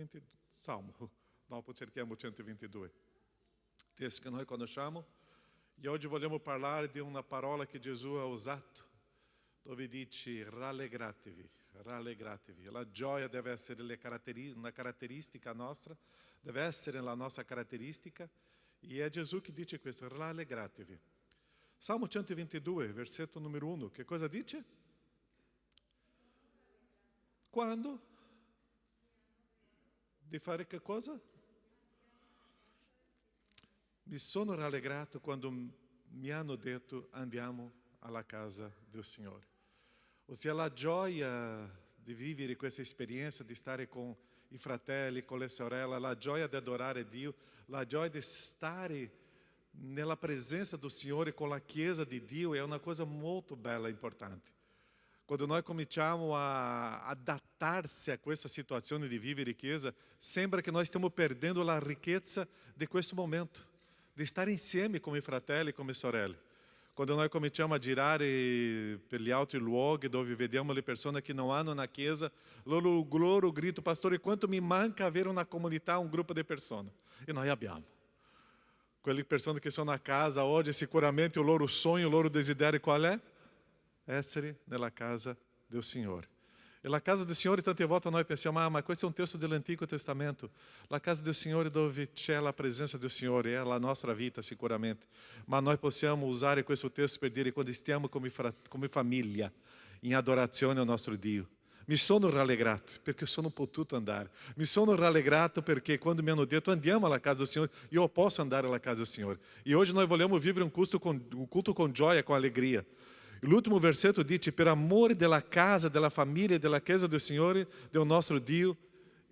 120, Salmo, dopo cerchiamo 122. Texto che noi conosciamo. E oggi vogliamo parlare di una parola che Gesù ha usato, dove dice rallegratevi, rallegratevi. La gioia deve essere una caratteristica nostra, deve essere la nostra caratteristica, e è Gesù che dice questo, rallegratevi. Salmo 122, versetto numero 1, che cosa dice? Quando? Di fare che cosa? Mi sono rallegrato quando mi hanno detto andiamo alla casa del Signore. Ossia la gioia di vivere questa esperienza, di stare con i fratelli, con le sorelle, la gioia di adorare Dio, la gioia di stare nella presenza del Signore con la Chiesa di Dio è una cosa molto bella e importante. Quando noi cominciamo a adattarsi a questa situazione di vivere Chiesa, sembra che noi stiamo perdendo la ricchezza di questo momento, di stare insieme come fratelli e come sorelle. Quando noi cominciamo a girare per gli altri luoghi dove vediamo le persone che non hanno una chiesa, loro gritam, pastore, quanto mi manca avere una comunità, un gruppo di persone. E noi abbiamo. Quelle persone che sono a casa oggi, sicuramente o loro sonho, o loro desiderio qual è? Essere nella casa del Signore. E la casa del Signore, tante volte noi pensiamo, ma questo è un testo dell'Antico Testamento. La casa del Signore dove c'è la presenza del Signore, è la nostra vita sicuramente. Ma noi possiamo usare questo testo per dire quando stiamo come famiglia in adorazione al nostro Dio. Mi sono rallegrato perché sono potuto andare. Mi sono rallegrato perché quando mi hanno detto andiamo alla casa del Signore, io posso andare alla casa del Signore. E hoje nós vogliamo vivere um culto com gioia, com alegria. L'ultimo versetto dice, per amore della casa, della famiglia, della chiesa del Signore, del nostro Dio,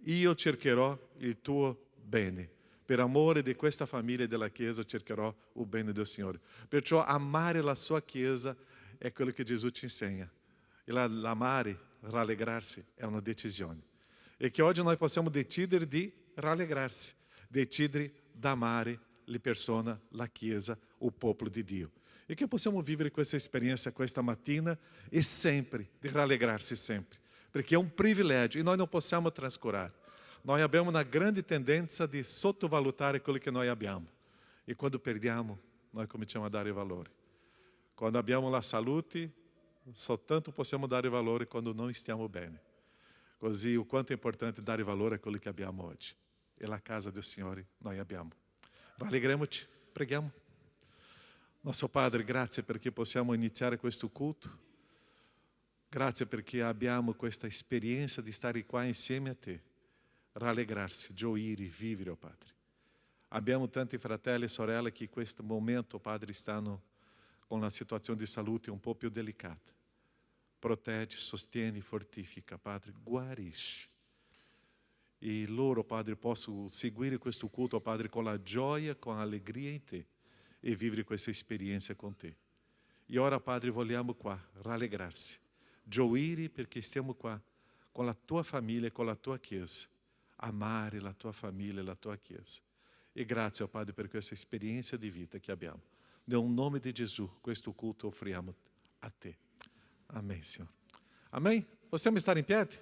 io cercherò il tuo bene. Per amore di questa famiglia e della chiesa cercherò il bene del Signore. Perciò amare la sua chiesa è quello che Gesù ci insegna. E l'amare, rallegrarsi, è una decisione. E che oggi noi possiamo decidere di rallegrarsi, decidere di amare le persone, la chiesa, il popolo di Dio. E che possiamo vivere questa esperienza questa mattina e sempre, di rallegrarsi sempre. Perché è un privilégio e noi non possiamo trascurare. Noi abbiamo una grande tendenza di sottovalutare quello che noi abbiamo. E quando perdiamo, noi cominciamo a dare valore. Quando abbiamo la salute, soltanto possiamo dare valore quando non stiamo bene. Così o quanto è importante dare valore a quello che abbiamo oggi. E la casa del Signore noi abbiamo. Rallegremos-ci, preghiamo. Nosso Padre, grazie perché possiamo iniziare questo culto. Grazie perché abbiamo questa esperienza di stare qua insieme a Te. Rallegrarsi, gioire, vivere, oh Padre. Abbiamo tanti fratelli e sorelle che in questo momento, oh Padre, stanno con una situazione di salute un po' più delicata. Protegge, sostieni, fortifica, Padre, guarisci. E loro, Padre, possano seguire questo culto, Padre, con la gioia, con l'allegria in Te. E vivere questa esperienza con Te. E ora, Padre, vogliamo qua rallegrarsi, gioire perché stiamo qua con la Tua famiglia e con la Tua Chiesa, amare la Tua famiglia e la Tua Chiesa. E grazie, oh Padre, per questa esperienza di vita che abbiamo. Nel nome di Gesù, questo culto offriamo a Te. Amém, Signore. Amém? Possiamo stare in piedi?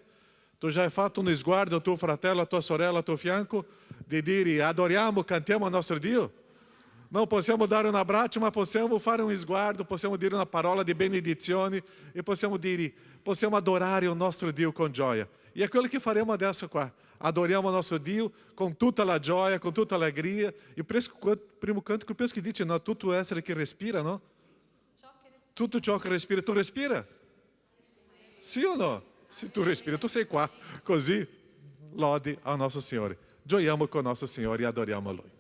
Tu già hai fatto un sguardo al tuo fratello, alla tua sorella, al tuo fianco, di dire adoriamo, cantiamo al nostro Dio? Não possiamo dare un abbraccio, ma possiamo fare un sguardo, possiamo dire una parola di benedizione e possiamo adorare il nostro Dio con gioia. E è quello che faremo adesso qua. Adoriamo il nostro Dio con tutta la gioia, con tutta l'allegria. E il primo canto penso che dice, no, tutto essere che respira, no? Tutto ciò che respira. Tu respira? Sì o no? Se tu respira, tu sei qua. Così lode ao nosso Signore. Gioiamo con il nostro Signore e adoriamo a Lui.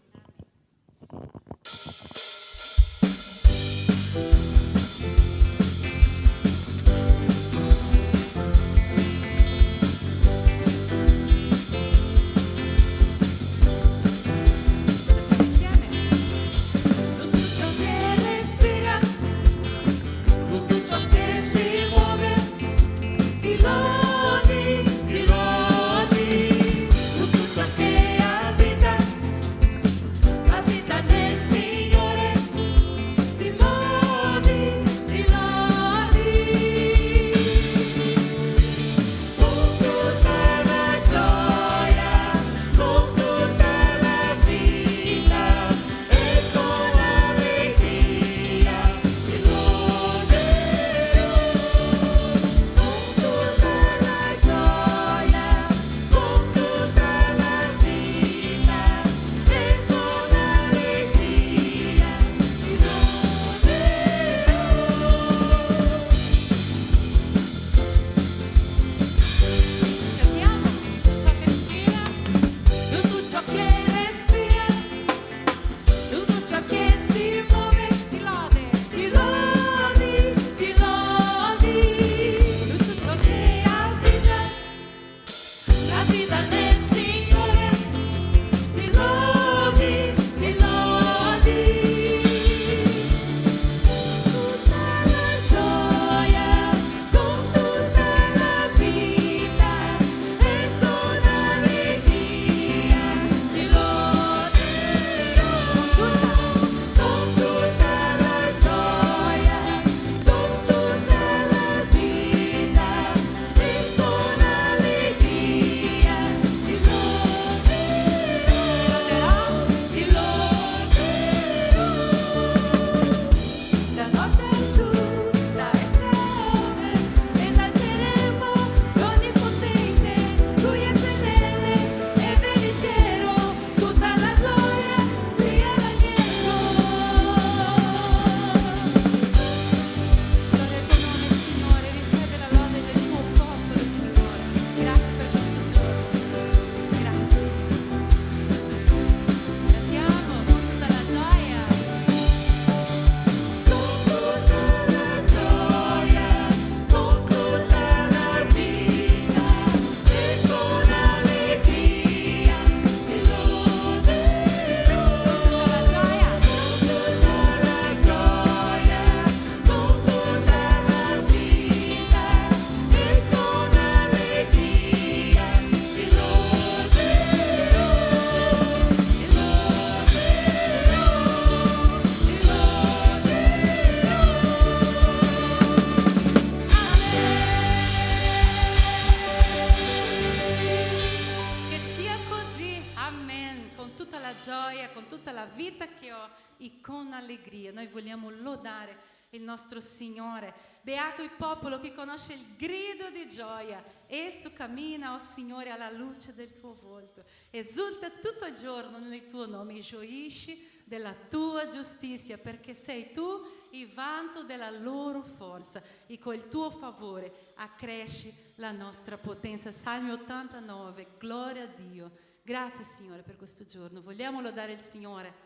la gioia, con tutta la vita che ho e con allegria. Noi vogliamo lodare il nostro Signore. Beato il popolo che conosce il grido di gioia. Esso cammina, o Signore, alla luce del tuo volto. Esulta tutto il giorno nel tuo nome e gioisci della tua giustizia, perché sei tu il vanto della loro forza e col tuo favore accresci la nostra potenza. Salmo 89, gloria a Dio. Grazie Signore per questo giorno. Vogliamo lodare il Signore.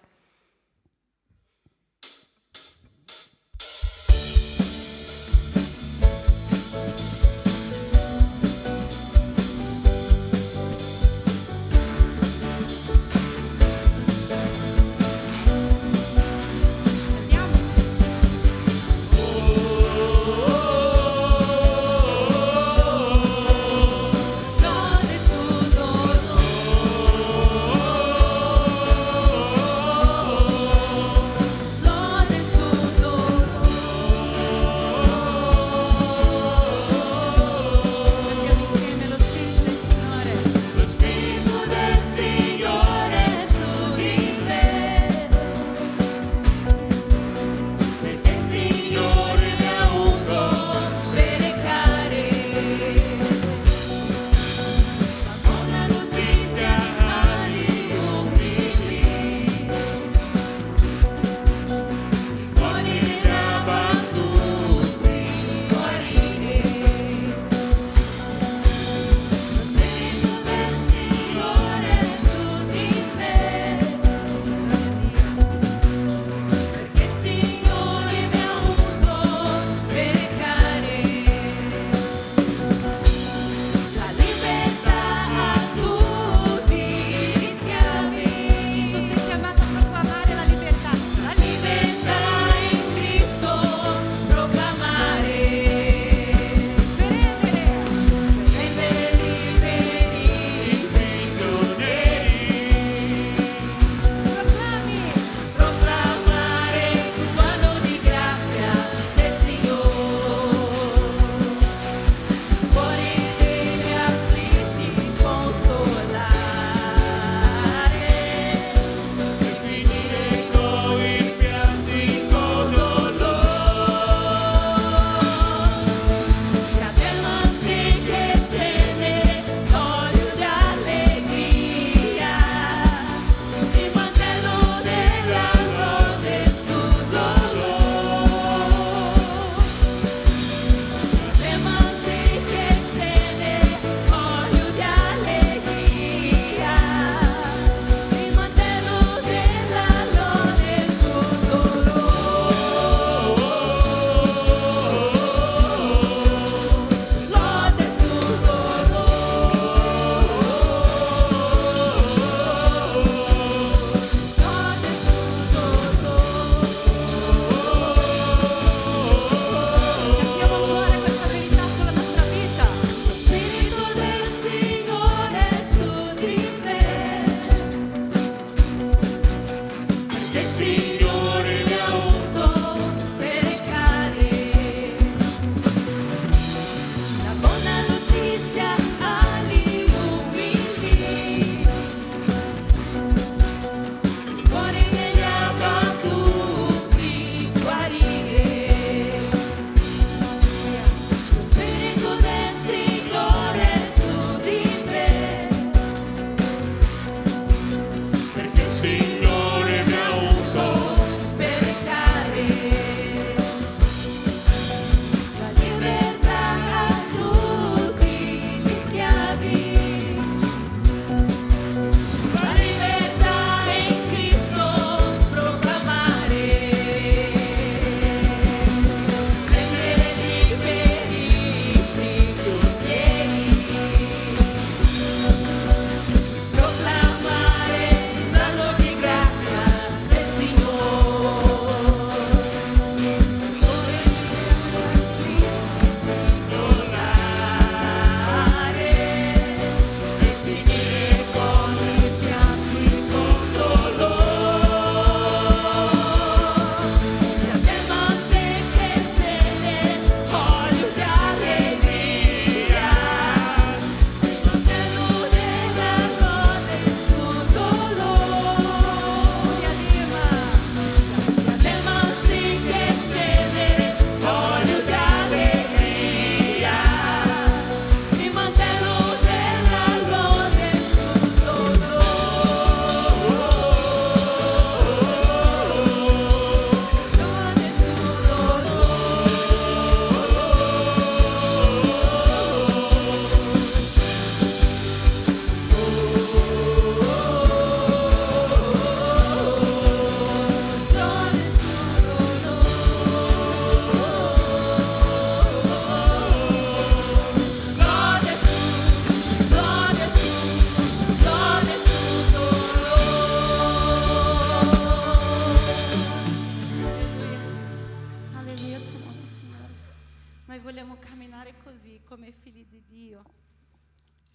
come figli di Dio,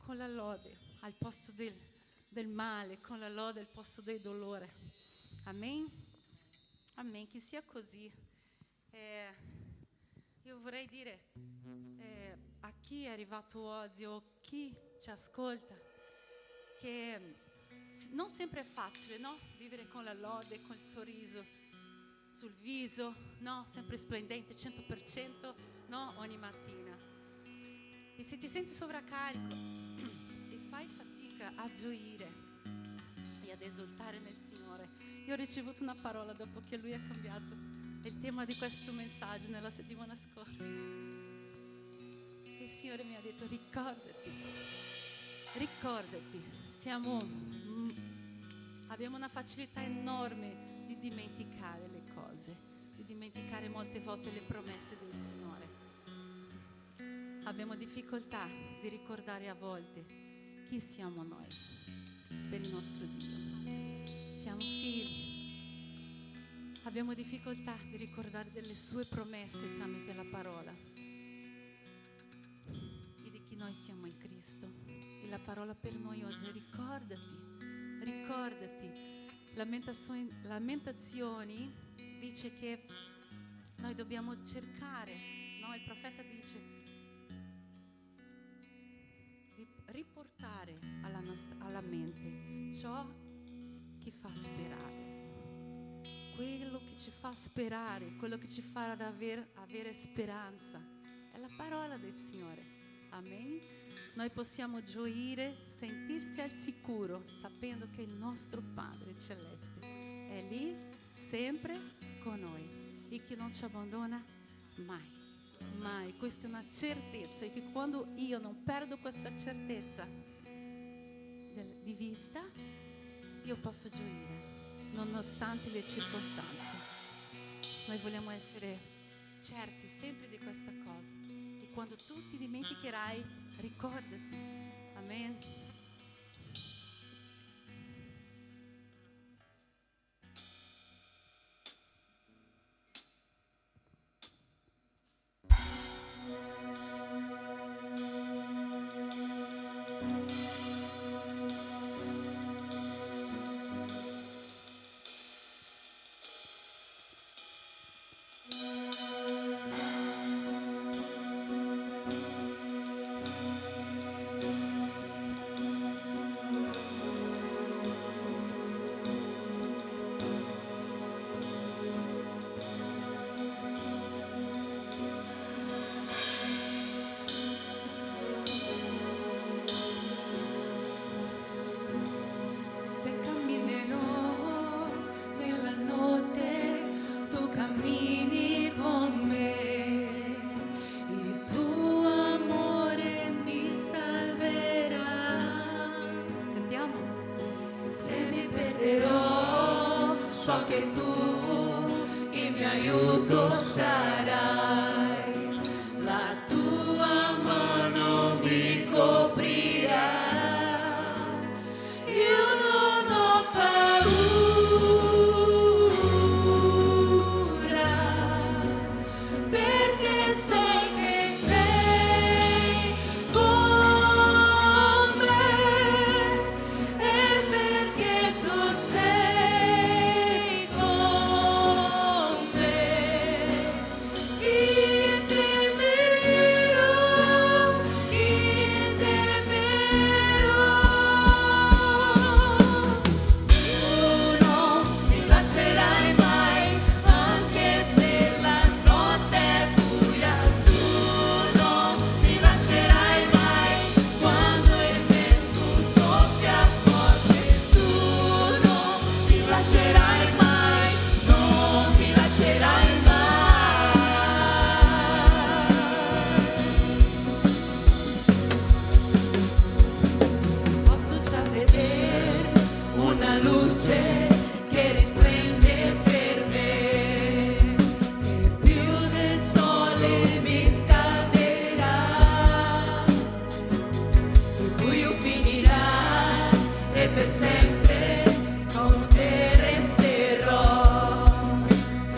con la lode al posto del male, con la lode al posto del dolore. Amen? Amen, che sia così. Io vorrei dire a chi è arrivato oggi o chi ci ascolta che non sempre è facile, no? Vivere con la lode, con il sorriso sul viso, no? Sempre splendente, 100%, no? Ogni mattina. E se ti senti sovraccarico e fai fatica a gioire e ad esultare nel Signore, io ho ricevuto una parola dopo che Lui ha cambiato il tema di questo messaggio nella settimana scorsa. Il Signore mi ha detto: ricordati, abbiamo una facilità enorme di dimenticare le cose, di dimenticare molte volte le promesse del Signore. Abbiamo difficoltà di ricordare a volte chi siamo noi per il nostro Dio. Siamo figli. Abbiamo difficoltà di ricordare delle sue promesse tramite la parola e di chi noi siamo in Cristo. E la parola per noi oggi è: ricordati. Lamentazioni dice che noi dobbiamo cercare, no? Il profeta dice di riportare alla mente ciò che fa sperare. Quello che ci fa sperare, quello che ci fa avere speranza è la parola del Signore. Amen. Noi possiamo gioire, sentirsi al sicuro, sapendo che il nostro Padre Celeste è lì sempre con noi e che non ci abbandona mai. Questa è una certezza, e che quando io non perdo questa certezza di vista, io posso gioire nonostante le circostanze. Noi vogliamo essere certi sempre di questa cosa, e quando tu ti dimenticherai, ricordati. Amen. So che tu il mio aiuto sarai, la tua mano mi coprirà, io non ho paura, perché so che sei con me, e perché tu sei con me, chi temerò, tu non mi lascerai mai, anche se la notte è buia, tu non mi lascerai mai, quando il vento soffia forte, tu non mi lascerai mai, non mi lascerai mai. Posso già vedere una luce che risplende per me, che più del sole mi scalderà, il buio finirà e per sempre con te resterò,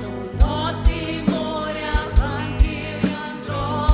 non ho timore, avanti andrò,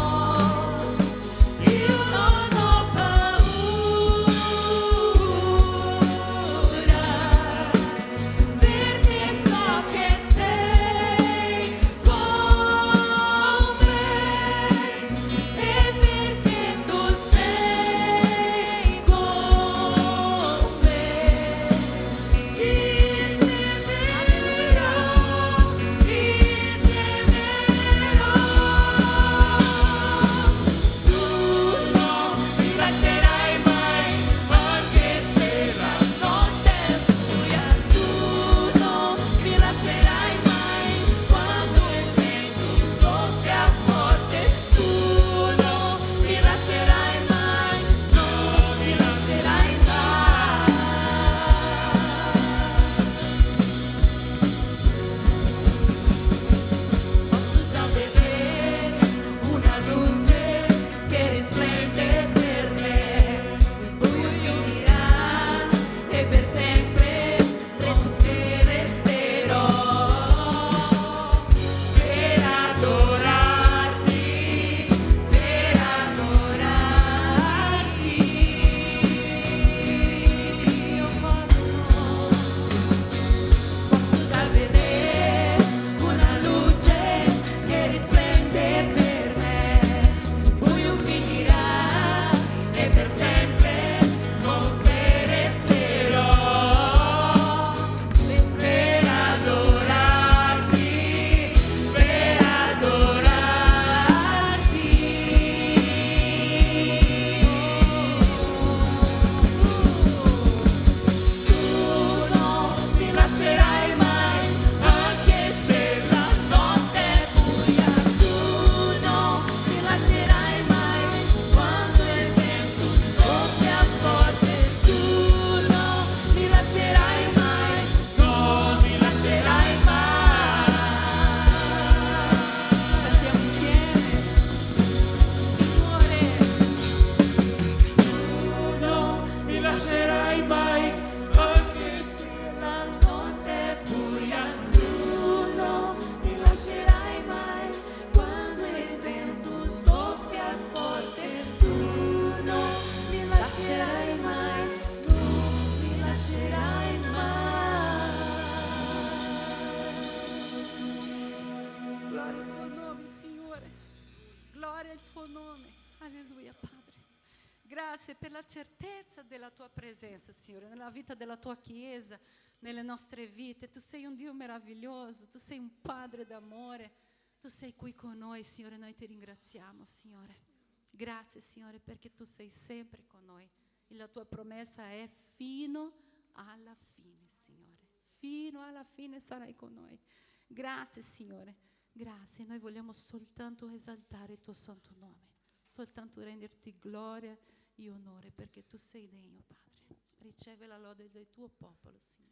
grazie per la certezza della tua presenza, Signore, nella vita della tua Chiesa, nelle nostre vite. Tu sei un Dio meraviglioso, tu sei un Padre d'amore, tu sei qui con noi, Signore, noi ti ringraziamo, Signore. Grazie, Signore, perché tu sei sempre con noi e la tua promessa è fino alla fine, Signore. Fino alla fine sarai con noi. Grazie, Signore, grazie. Noi vogliamo soltanto esaltare il tuo santo nome, soltanto renderti gloria e onore, perché tu sei degno, Padre. Riceve la lode del tuo popolo, Signore.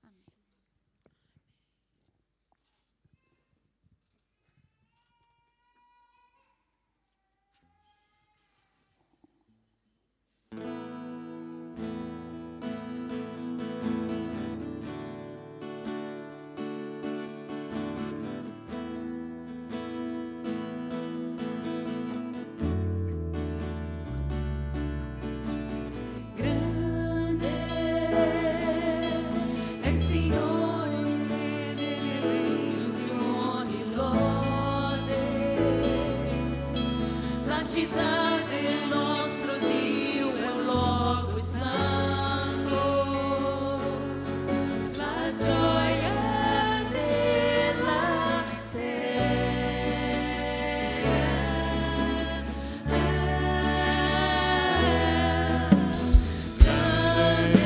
Amen. Città del nostro Dio è un luogo santo, la gioia della grande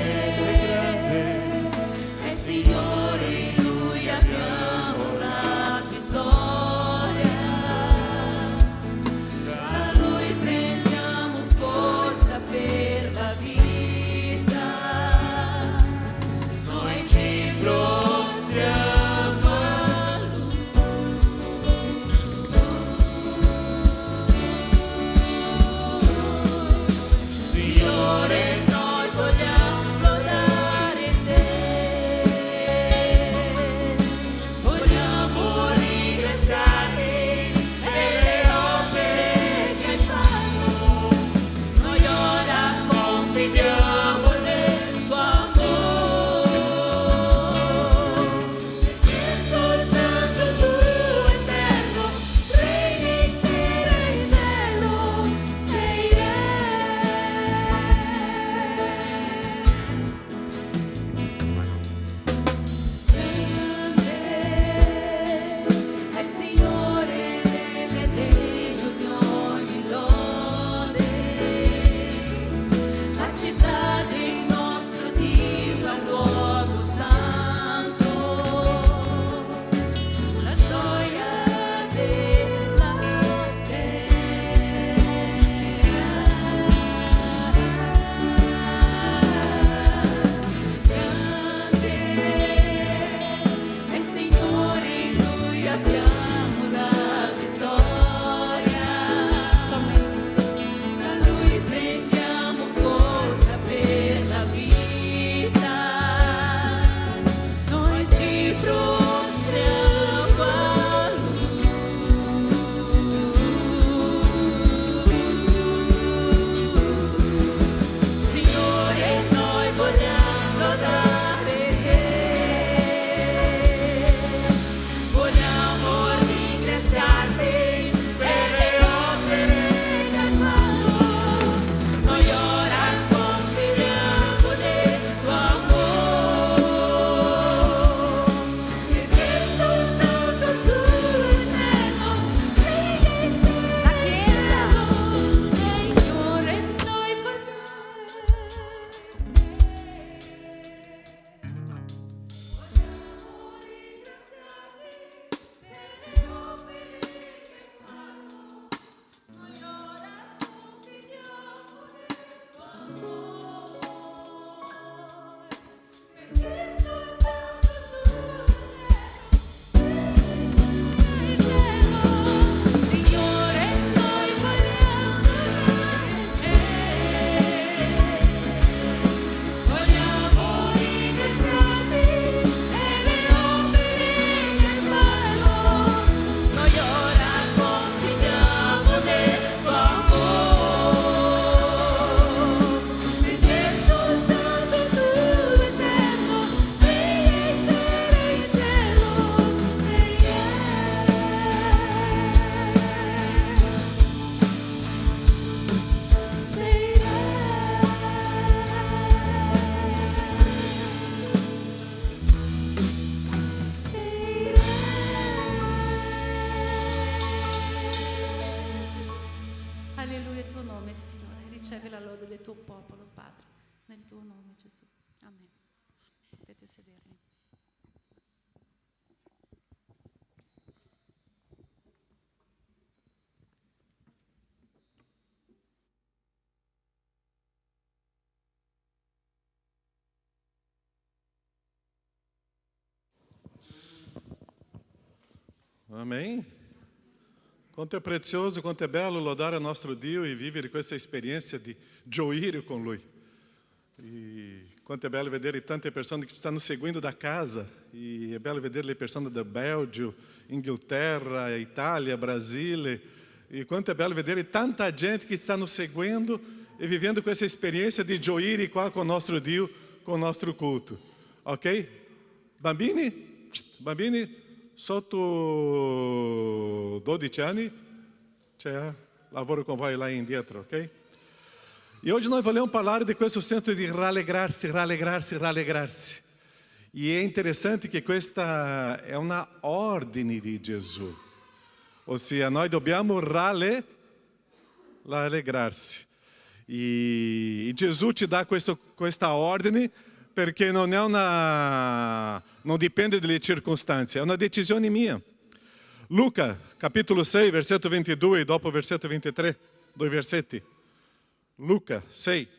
è il Signore, in Lui abbiamo la vittoria. Amém? Quanto é precioso, quanto é belo lodare nostro Dio e vivere questa esperienza di gioire con Lui. E quanto é bello vedere tante persone che stanno seguendo da casa, e è bello vedere le persone da Belgio, Inghilterra, Itália, Brasile, e quanto è bello vedere tanta gente che stanno seguendo e vivendo questa esperienza di gioire qua con nostro Dio, con il nostro culto. Ok? Bambini? Bambini? Sotto 12 anni? C'è lavoro con voi là indietro, ok? E hoje nós vamos falar de questo senso di rallegrarsi, rallegrarsi, rallegrarsi. E è interessante che questa è una ordine di Gesù. Ossia, noi dobbiamo rallegrarsi. E Gesù ci dà questa ordine perché non dipende dalle circostanze, è una decisione mia. Luca, capitolo 6, versetto 22, e dopo versetto 23, 2 versetti. Luca 6.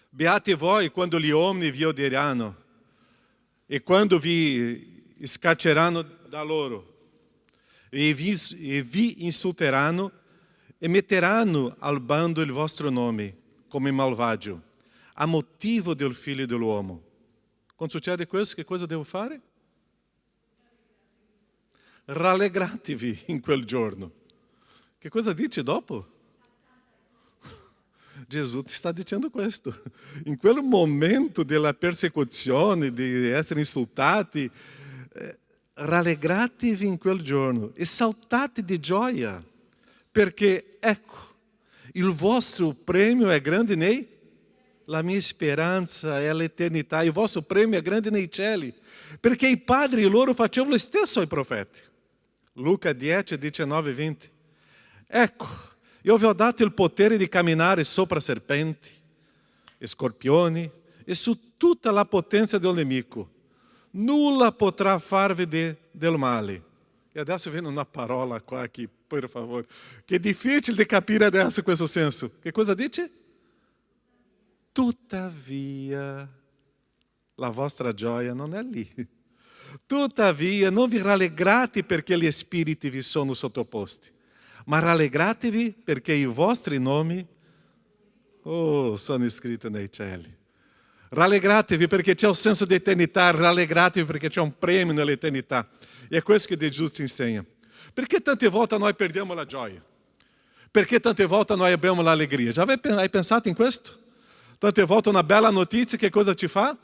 Beati voi quando gli uomini vi odieranno e quando vi scacceranno da loro e vi insulteranno e metteranno al bando il vostro nome come malvagio a motivo del Figlio dell'uomo. Quando succede questo, che cosa devo fare? Rallegratevi in quel giorno. Che cosa dice dopo? Gesù ti sta dicendo questo. In quel momento della persecuzione, di essere insultati, rallegratevi in quel giorno e saltate di gioia, perché ecco, il vostro premio è grande nei la mia speranza è l'eternità, il vostro premio è grande nei cieli, perché i padri loro facevano lo stesso ai profeti. Luca 10, 19, 20. Ecco, io vi ho dato il potere di camminare sopra serpenti, scorpioni e su tutta la potenza del nemico. Nulla potrà farvi del male. E adesso viene una parola qua aqui, por favor, che è difficile di capire adesso questo senso. Che cosa dice? Tuttavia, la vostra gioia non è lì. Tuttavia, non vi rallegrate perché gli spiriti vi sono sottoposti, ma rallegratevi perché i vostri nomi sono scritti nei cieli. Rallegratevi perché c'è un senso di eternità, rallegratevi perché c'è un premio nell'eternità. E è questo che Gesù ci insegna. Perché tante volte noi perdiamo la gioia? Perché tante volte noi abbiamo l'allegria? Já hai pensato in questo? Tante volte una bella notizia che cosa ci fa?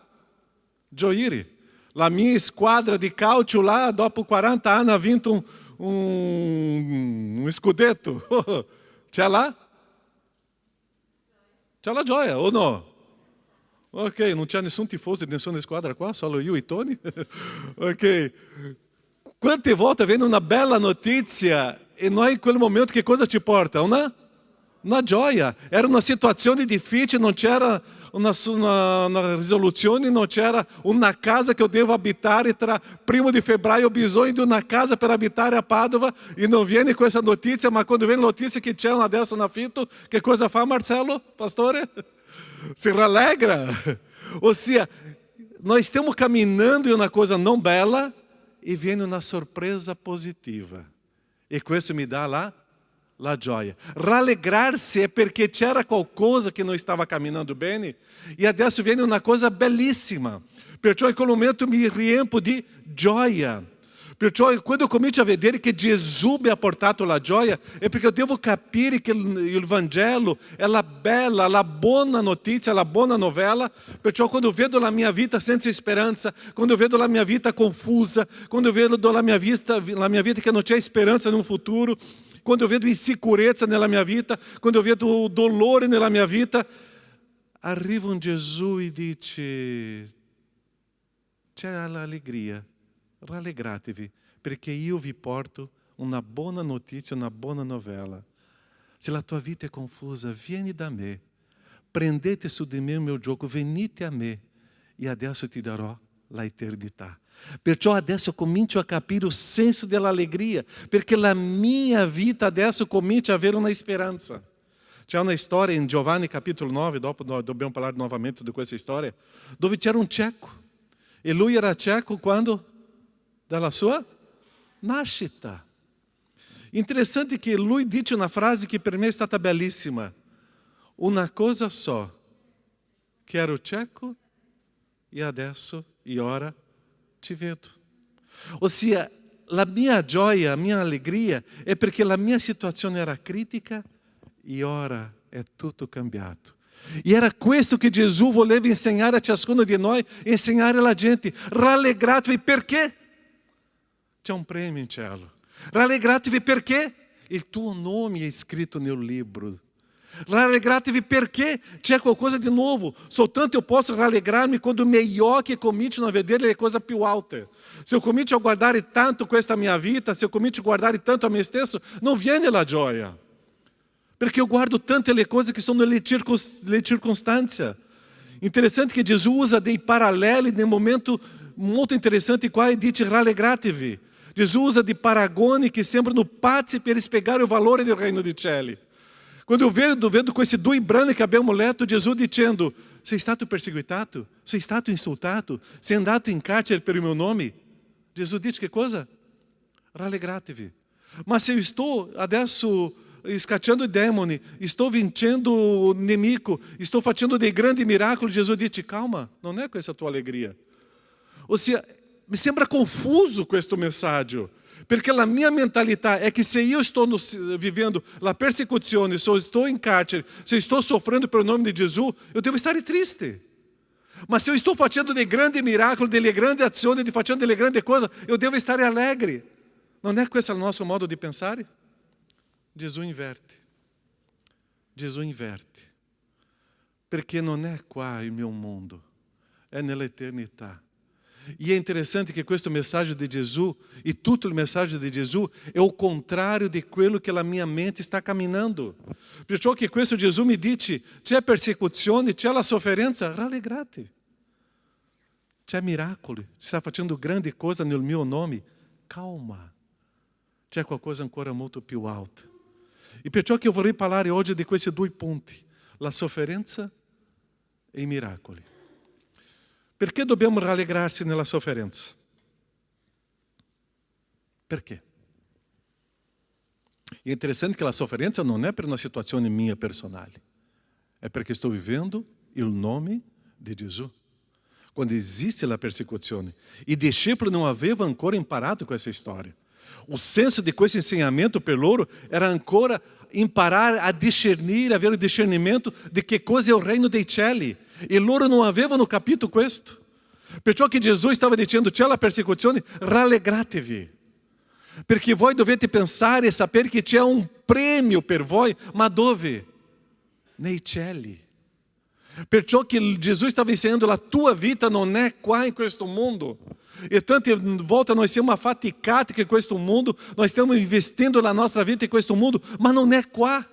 Gioire. La mia squadra di calcio là, dopo 40 anni, ha vinto un scudetto. C'è là? C'è la gioia, o no? Ok, non c'è nessun tifoso di nessuna squadra qua, solo io e Tony. Ok. Quante volte viene una bella notizia e noi in quel momento che cosa ci porta? Una gioia. Era una situazione difficile, non c'era una risoluzione, non c'era una casa che io devo abitare tra 1 di febbraio, ho bisogno di una casa per abitare a Padova e non viene questa notizia, ma quando viene notizia che c'è una adesso in affitto, che cosa fa Marcelo, pastore? Si rallegra. Ossia, noi stiamo camminando in una cosa non bella e viene una sorpresa positiva. E questo mi dà la gioia. Rallegrarsi è perché c'era qualcosa che non stava camminando bene e adesso viene una cosa bellissima. Perciò in quel momento mi riempio di gioia. Perciò quando eu comincio a vedere che Gesù mi ha portato la gioia è perché io devo capire che il Vangelo è la bella, la buona notizia, la buona novella. Perciò quando vedo la mia vita senza speranza, quando vedo la mia vita confusa, quando vedo la mia vita che non c'è speranza in un futuro, quando vedo insicurezza nella mia vita, quando vedo dolore nella mia vita, arriva un Gesù e dice: c'è l'allegria. Rallegratevi, perché io vi porto una buona notizia, una buona novella. Se la tua vita è confusa, vieni da me, prendete su di me il mio gioco, venite a me e adesso ti darò la eternità. Perciò adesso comincio a capire il senso dell'allegria, perché la mia vita adesso comincia a avere una speranza. C'è una storia in Giovanni capitolo 9, dopo dobbiamo parlare nuovamente di questa storia, dove c'era un cieco. E lui era cieco quando? Dalla sua nascita. Interessante que lui dice una frase che per me è stata bellissima. Una cosa so, che ero cieco e adesso, e ora, ti vedo. Ossia, la mia gioia, a mia allegria è perché la mia situazione era critica e ora è tutto cambiato. E era questo che Gesù voleva insegnare a ciascuno di noi, insegnare alla gente. Rallegratevi perché c'è un premio in cielo. Rallegratevi perché il tuo nome è scritto nel libro. Rallegratevi perché c'è qualcosa di nuovo. Soltanto eu posso rallegrarmi quando i miei occhi cominciano a vedere le cose più alte. Se eu comincio a guardare tanto questa mia vita, se eu comincio a guardare tanto a me stesso, non viene la gioia. Perché eu guardo tante le cose che sono le circostanze. Interessante che Gesù usa dei paralleli nel momento molto interessante qua e dice rallegratevi. Gesù usa di paragoni che sembrano pazzi per spiegare il valore del reino dei cieli. Quando eu vedo questi due brani che abbiamo letto, Gesù dicendo, sei stato perseguitato, sei stato insultato, sei andato in carcere per il mio nome. Gesù dice che cosa? Rallegratevi. Ma se eu estou adesso scacciando i demoni, estou vincendo o nemico, estou facendo dei grandi miracoli, Gesù dice, calma, non è questa tua allegria. Ossia, mi sembra confuso questo messaggio, perché la mia mentalità è che se io sto vivendo la persecuzione, se eu estou in carcere, se eu estou sofrendo pelo nome di Gesù, eu devo stare triste. Ma se eu estou facendo dei grandi miracoli, delle grandi azioni, facendo delle grandi cose, eu devo stare allegri. Non è questo il nostro modo di pensare? Gesù inverte. Gesù inverte. Perché non è qua il mio mondo, è nell'eternità. E é interessante que questo messaggio di Gesù, e tutto il messaggio di Gesù, è o contrário di quello che la mia mente sta camminando. Perciò che questo Gesù mi dice, c'è persecuzione, c'è la sofferenza, rallegrate. C'è miracoli, si sta facendo grandi cose nel mio nome, calma. C'è qualcosa ancora molto più alta. E perciò che io vorrei parlare oggi di questi due punti, la sofferenza e i miracoli. Perché dobbiamo rallegrarsi nella sofferenza? Perché? E è interessante che la sofferenza non è per una situazione mia personale, è perché sto vivendo il nome di Gesù. Quando esiste la persecuzione, i discepoli non avevano ancora imparato questa storia. O senso di questo insegnamento per loro era ancora imparare a discernere, avere il discernimento di che cosa è il reino dei cieli. E loro non avevano capito questo. Perciò che Gesù stava dicendo, c'è la persecuzione, rallegratevi. Perché voi dovete pensare e sapere che c'è un premio per voi, ma dove? Nei cieli. Perciò che Gesù stava insegnando, la tua vita non è qua in questo mondo. E tante volte noi siamo affaticati con questo mondo, nós stiamo investendo la nostra vita in questo mondo, ma non è qua.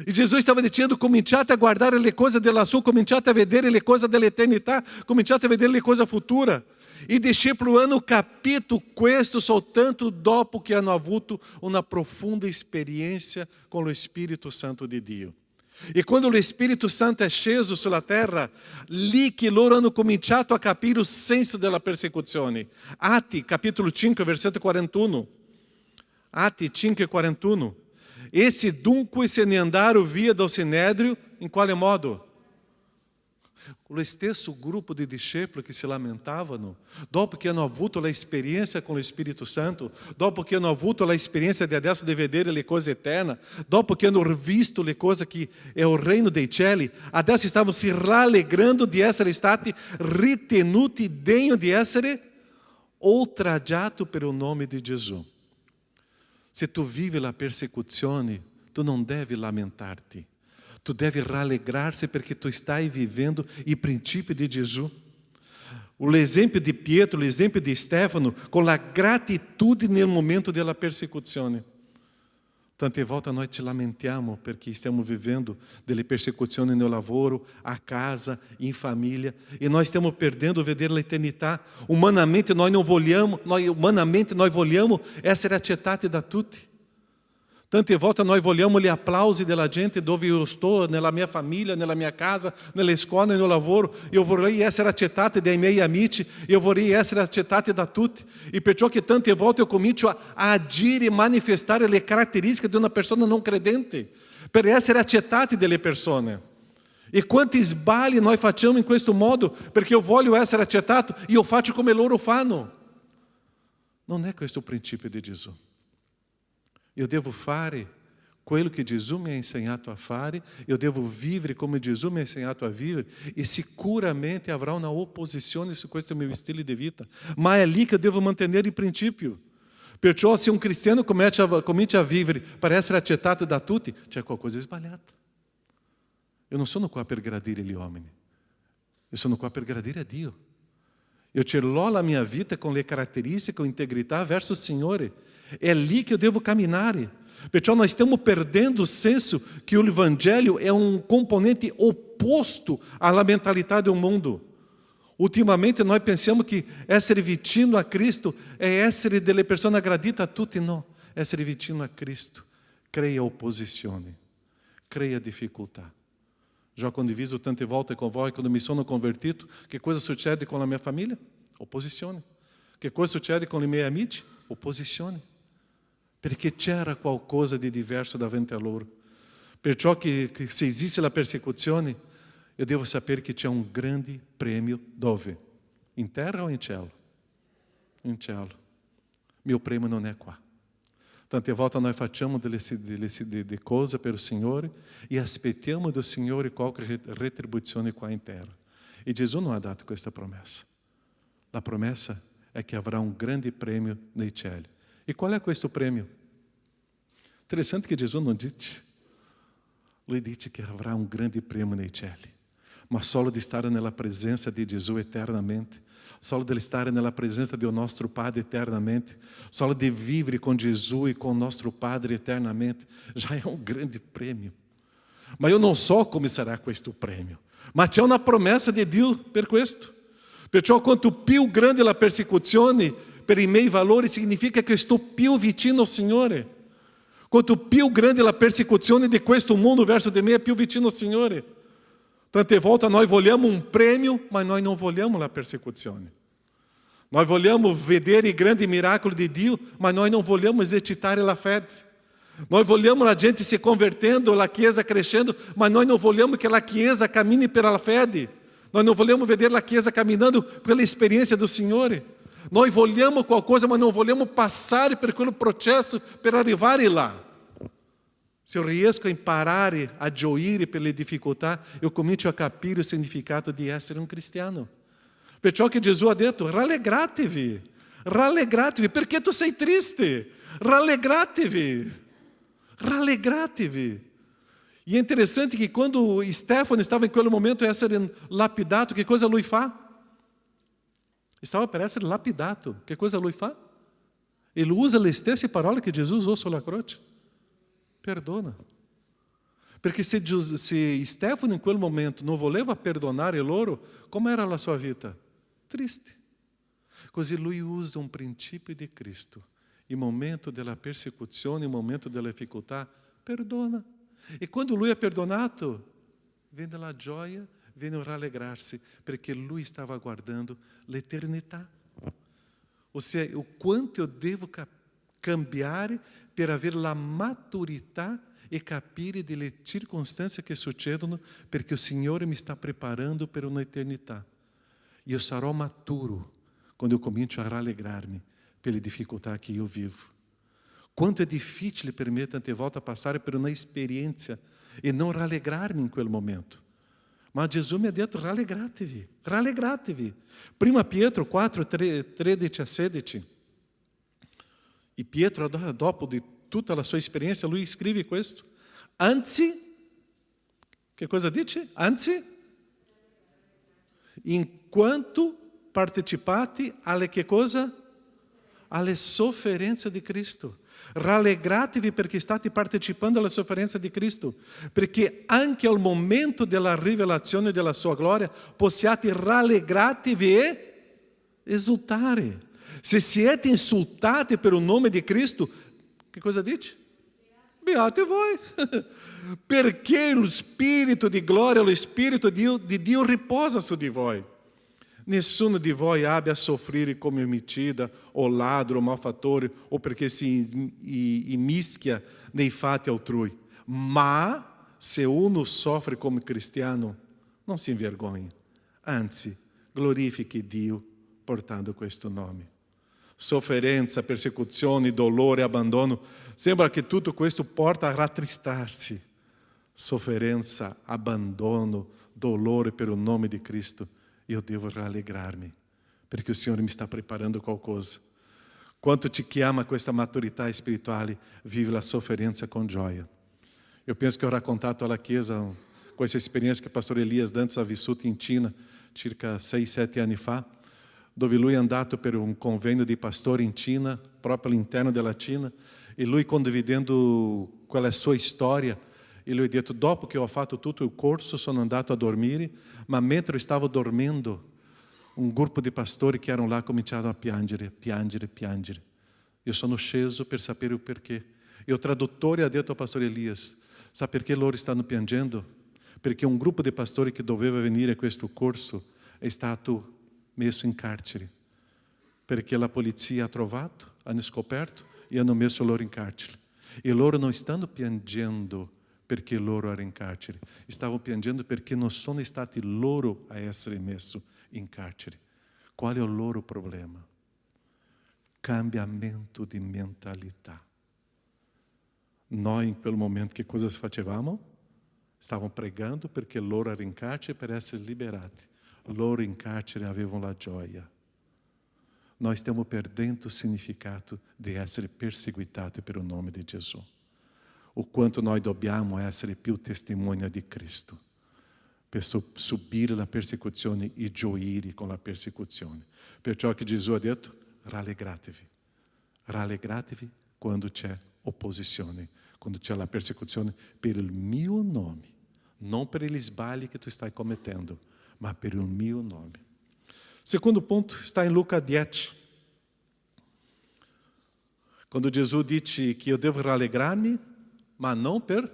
E Gesù stava dicendo, cominciate a guardare le cose della sua, cominciate a vedere le cose dell'eternità, cominciate a vedere le cose future. I discepoli hanno capito questo soltanto dopo che hanno avuto una profonda esperienza con lo Spirito Santo di Dio. E quando lo Spirito Santo è sceso sulla terra, lì che loro hanno cominciato a capire il senso della persecuzione. Atti, capitolo 5, versetto 41. Atti 5, 41. Essi dunque se ne andarono via dal Sinédrio, in quale modo? Lo stesso gruppo di discepoli che si lamentavano, dopo che hanno avuto l'esperienza con lo Spirito Santo, dopo che hanno avuto l'esperienza di adesso di vedere le cose eterne, dopo che hanno visto le cose che è il reino dei cieli, adesso stavano si rallegrando di essere stati ritenuti degni di essere oltraggiati per il nome di Gesù. Se tu vivi la persecuzione, tu non devi lamentarti. Tu devi rallegrar-se perché tu stai vivendo i principi di Gesù. L'esempio di Pietro, l'esempio di Stefano, con la gratitudine nel momento della persecuzione. Tante volte noi ci lamentiamo perché stiamo vivendo delle persecuzioni nel lavoro, a casa, in famiglia, e nós stiamo perdendo vedere l'eternità. Umanamente noi vogliamo essere accettati da tutti. Tante volte nós vogliamo gli applausi della gente dove io sto, nella mia famiglia, nella mia casa, nella scuola, nel lavoro. Io vorrei essere accettato dai miei amici, io vorrei essere accettato da tutti. E perciò che tante volte io comincio a agire e manifestare le caratteristiche di una persona non credente, per essere accettati dalle persone. E quanti sbagli noi facciamo in questo modo, perché io voglio essere accettato e io faccio come loro fanno. Non è questo il principio di Gesù. Io devo fare quello che Gesù mi ha insegnato a fare, io devo vivere come Gesù mi ha insegnato a vivere, e sicuramente avrà una opposizione su questo mio stile di vita, ma è lì che eu devo mantenere il principio. Perciò se un cristiano comincia a vivere per essere accettato da tutti, c'è qualcosa di sbagliato. Io non sono qua per gradire gli uomini, io sono qua per gradire a Dio. Io cerco la mia vita con le caratteristiche, con integrità verso il Signore. É lì que eu devo caminhar. Perciò nós estamos perdendo o senso que o Evangelho é componente oposto à mentalidade do mundo. Ultimamente nós pensamos que essere vicino a Cristo é essere delle persone gradite a tutti. No, essere vicino a Cristo crea opposizione, crea difficoltà. Já condiviso tante volte con voi quando mi sono convertito, che cosa succede con la mia famiglia? Opposizione. Che cosa succede con i miei amici? Opposizione. Perché c'era qualcosa di diverso davanti a loro. Perciò che se esiste la persecuzione, io devo sapere che c'è un grande premio dove? In terra o in cielo? In cielo. Mio premio non è qua. Tante volte noi facciamo delle cose per il Signore e aspettiamo do Signore qualche retribuzione qua in terra. E Gesù non ha dato questa promessa. La promessa è che avrà un grande premio nei cieli. E qual è questo premio? Interessante che Gesù non dice. Lui dice che avrà un grande premio nei cieli. Ma solo di stare nella presenza di Gesù eternamente, solo di stare nella presenza del nostro Padre eternamente, solo di vivere con Gesù e con nostro Padre eternamente, já è un grande premio. Ma io non so come sarà questo premio, ma c'è una promessa di Dio per questo. Perciò quanto più grande la persecuzione per i miei valori, significa che sto più vicino al Signore. Quanto più grande la persecuzione di questo mondo verso di me, è più vicino al Signore. Tante volte noi vogliamo un premio, ma noi non vogliamo la persecuzione. Noi vogliamo vedere i grandi miracoli di Dio, ma noi non vogliamo esercitare la fede. Noi vogliamo la gente se convertendo, la Chiesa crescendo, ma noi non vogliamo che la Chiesa cammini per la fede. Noi non vogliamo vedere la Chiesa camminando pela experiência do Signore. Noi vogliamo qualcosa, ma non vogliamo passare per quel processo per arrivare là. Se eu riesco a imparare a gioire per le difficoltà, eu comincio a capire o significato di essere un cristiano. Perciò che Gesù ha detto, rallegratevi, rallegratevi, perché tu sei triste? Rallegratevi, rallegratevi. E é interessante que quando Stefano estava em aquele momento a essere lapidato, que coisa lui fa? Estava per essere lapidato. Che cosa lui fa? Ele usa le stesse parole che Gesù usò sulla croce. Perdona. Perché se Stefano in quel momento non voleva perdonare loro, come era la sua vita? Triste. Così lui usa un principio di Cristo. Il momento della persecuzione, il momento della difficoltà, perdona. E quando lui è perdonato, viene la gioia, viene il rallegrarsi, perché lui stava guardando l'eternità. Ossia, o quanto eu devo cambiare per avere la maturità e capire delle circostanze che succedono, perché il Signore mi sta preparando per un'eternità. Io sarò maturo quando eu comincio a rallegrarmi per le difficoltà che io vivo. Quanto è difficile per me tante volte passare per una esperienza e non rallegrarmi in quel momento. Ma Gesù mi ha detto rallegratevi, rallegratevi. Prima Pietro 4, 13 a 16. E Pietro, dopo di tutta la sua esperienza, lui scrive questo. Anzi, che cosa dice? Anzi, enquanto partecipate alle che cosa? Alle sofferenze di Cristo. Rallegratevi perché state partecipando alla sofferenza di Cristo, perché anche al momento della rivelazione della sua gloria possiate rallegratevi e esultare. Se siete insultati per il nome di Cristo, che cosa dice? beato voi, perché lo Spirito di gloria, lo Spirito di Dio riposa su di voi. Nessuno di voi abbia a soffrire come omicida, o ladro, o malfattore, ou perché si immischia nei fatti altrui. Ma se uno soffre come cristiano, non si invergogni, anzi, glorifichi Dio portando questo nome. Sofferenza, persecuzione, dolore, abbandono, sembra che tutto questo porta a rattristarsi. Sofferenza, abbandono, dolore per il nome di Cristo. Io devo rallegrarmi, perché il Signore mi sta preparando qualcosa. Quanto ti chiama questa maturità spirituale, vive la sofferenza con gioia. Io penso che ho raccontato alla Chiesa questa esperienza che il Pastor Elias Dantas ha vissuto in Cina, circa 6-7 anni fa, dove lui è andato per un convegno di pastori in Cina, proprio all'interno della Cina, e lui condividendo quella sua storia, e lui ha detto: dopo che ho fatto tutto il corso sono andato a dormire, ma mentre stavo dormendo un gruppo di pastori che erano là cominciarono a piangere. Io sono sceso per sapere il perché. E il traduttore ha detto al Pastor Elias: sa perché loro stanno piangendo? Perché un gruppo di pastori che doveva venire a questo corso è stato messo in carcere, perché la polizia ha trovato, hanno scoperto e hanno messo loro in carcere. E loro non stanno piangendo perché loro erano in carcere, stavano piangendo perché non sono stati loro a essere messi in carcere. Qual è il loro problema? Cambiamento di mentalità. Noi in quel momento che cosa facevamo? Stavamo pregando perché loro erano in carcere per essere liberati. Loro in carcere avevano la gioia. Noi stiamo perdendo il significato di essere perseguitati per il nome di Gesù. O quanto noi dobbiamo essere più testimoni di Cristo per subire la persecuzione e gioire con la persecuzione. Perciò che Gesù ha detto: rallegratevi. Rallegratevi quando c'è opposizione, quando c'è la persecuzione per il mio nome, non per gli sbagli che tu stai commettendo, ma per il mio nome. Secondo ponto está em Lucas 10. Quando Jesus dice que eu devo rallegrar-me, mas não per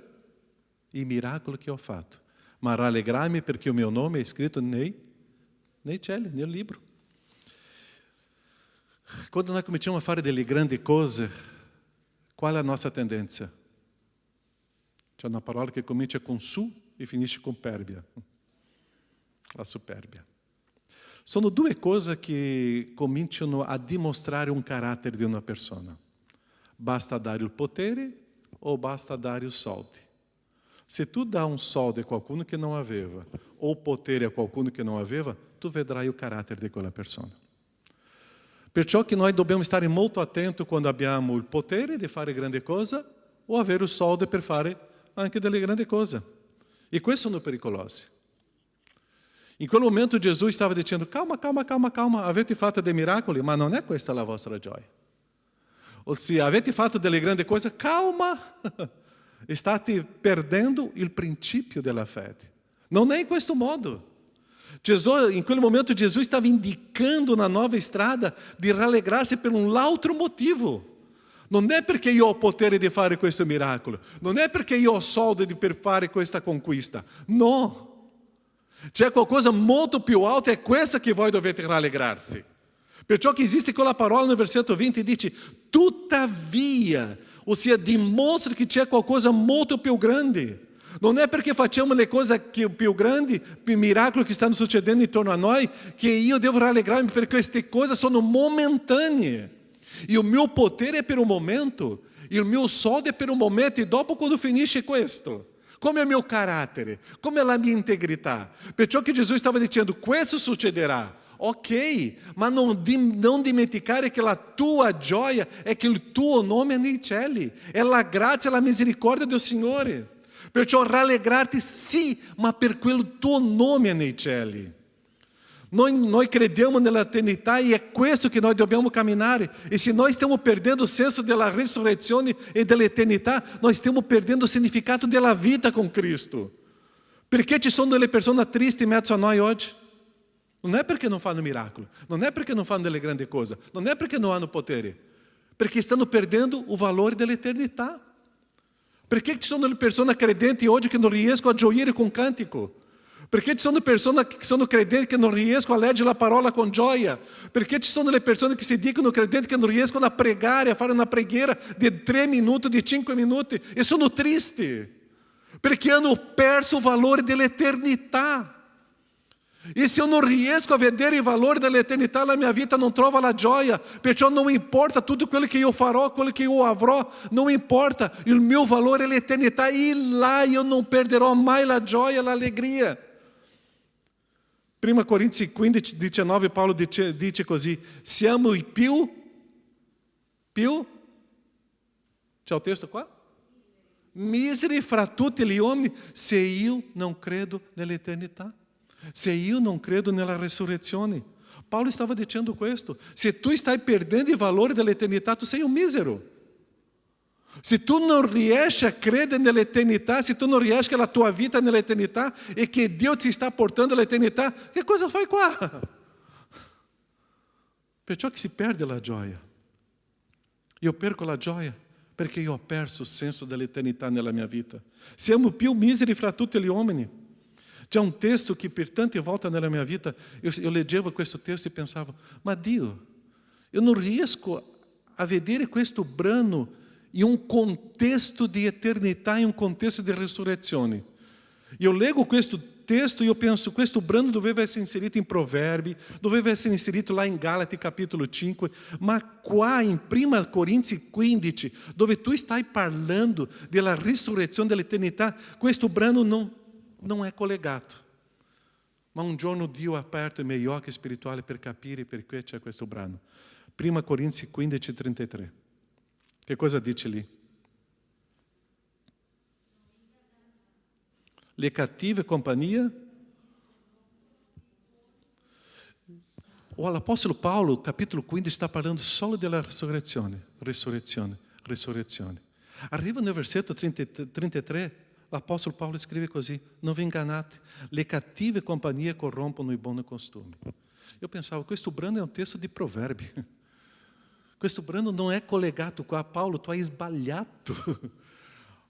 il miracolo che ho fatto, ma rallegrar-me perché il mio nome è scritto nei cieli, nel libro. Quando noi cominciamo a fare delle grandi cose, qual è la nostra tendenza? C'è una parola che comincia con su e finisce con perbia. La superbia. Sono due cose che cominciano a dimostrare un carattere di una persona. Basta dare il potere ou basta dare os soldi. Se tu dá um soldo a qualcuno que não aveva, ou potere a qualcuno que não aveva, tu vedrai o carattere di quella persona. Perciò che noi dobbiamo stare molto attenti quando abbiamo il potere di fare grandi cose o avere il soldo per fare anche delle grandi cose. E questi sono pericolosi. In quel momento Gesù stava dicendo: calma, avete fatto dei miracoli, ma non è questa la vostra gioia. Ossia, avete fatto delle grandi cose, calma, state perdendo il principio della fede. Non è in questo modo. Gesù, in quel momento Gesù stava indicando una nuova strada di rallegrarsi per un altro motivo. Non è perché io ho potere di fare questo miracolo, non è perché io ho soldi per fare questa conquista, no. C'è qualcosa molto più alto, è questa che voi dovete rallegrarsi. Perciò che esiste quella parola no versetto 20 dice: tuttavia, ossia dimostra che c'è qualcosa molto più grande. Non è perché facciamo le cose più grandi, i miracoli che stanno succedendo intorno a noi, che io devo rallegrarmi perché queste cose sono momentanee. E il mio potere è per un momento, il mio soldo è per un momento, e dopo quando finisce questo, come è il mio carattere, come è la mia integrità. Perciò che Gesù stava dicendo: questo succederà. Ok, ma non dimenticare che la tua gioia è che il tuo nome è nei cieli, è la grazia e la misericordia del Signore. Perciò rallegrarti sì, ma per quel tuo nome è nei cieli. Noi crediamo nell'eternità e è questo che noi dobbiamo camminare. E se noi stiamo perdendo il senso della risurrezione e dell'eternità, noi stiamo perdendo il significato della vita con Cristo. Perché ci sono delle persone tristi in mezzo a noi oggi? Non è perché non fanno miracoli, non è perché non fanno delle grandi cose, non è perché non hanno potere, perché stanno perdendo o valore dell'eternità. Perché ci sono le persone credenti oggi che non riescono a gioire con cantico? Perché ci sono persone che sono credenti che non riescono a leggere la parola con gioia? Perché ci sono le persone che si dicono credenti che non riescono a pregare, a fare una preghiera di 3 minuti, di 5 minuti e sono tristi? Perché hanno perso il valore dell'eternità. E se eu non riesco a vedere il valore dell'eternità, la mia vita non trova la gioia. Perciò non importa tutto quello che io farò, quello che io avrò, non importa. Il mio valore è l'eternità e là io non perderò mai la gioia, l'allegria. 1 Corinzi 15, 19, Paolo dice così: siamo i più, c'è il testo qua? Miseri fra tutti gli uomini, se io non credo nell'eternità. Se io non credo nella resurrezione. Paulo stava dicendo questo. Se tu stai perdendo il valore dell'eternità, tu sei un misero. Se tu non riesci a credere nell'eternità, se tu non riesci che la tua vita è nell'eternità e che Dio ti sta portando all'eternità, che cosa fai qua? Perciò che si perde la gioia. Io perco la gioia perché io ho perso il senso dell'eternità nella mia vita. Siamo più miseri fra tutti gli uomini. C'è un testo che per tante volte nella mia vita eu leggevo questo testo e pensavo: ma Dio, eu non riesco a vedere questo brano in un contesto di eternità, in un contesto di resurrezione. Io leggo questo testo e io penso: questo brano doveva essere inserito in Proverbi, doveva essere inserito là in Galati capitolo 5, ma qua in 1 Corinzi 15, dove tu stai parlando della risurrezione dell'eternità, questo brano non è collegato. Ma un giorno Dio ha aperto i miei occhi spirituali per capire perché c'è questo brano. 1 Corinzi 15, 33. Che cosa dice lì? Le cattive compagnie. L'Apostolo Paolo, capitolo 15, sta parlando solo della risurrezione. Arriva no versetto 33, l'Apostolo Paolo scrive così: non vi ingannate, le cattive compagnie corrompono i buoni costumi. Io pensavo, questo brano è un testo di Proverbi. Questo brano non è collegato qua. Paolo, tu hai sbagliato.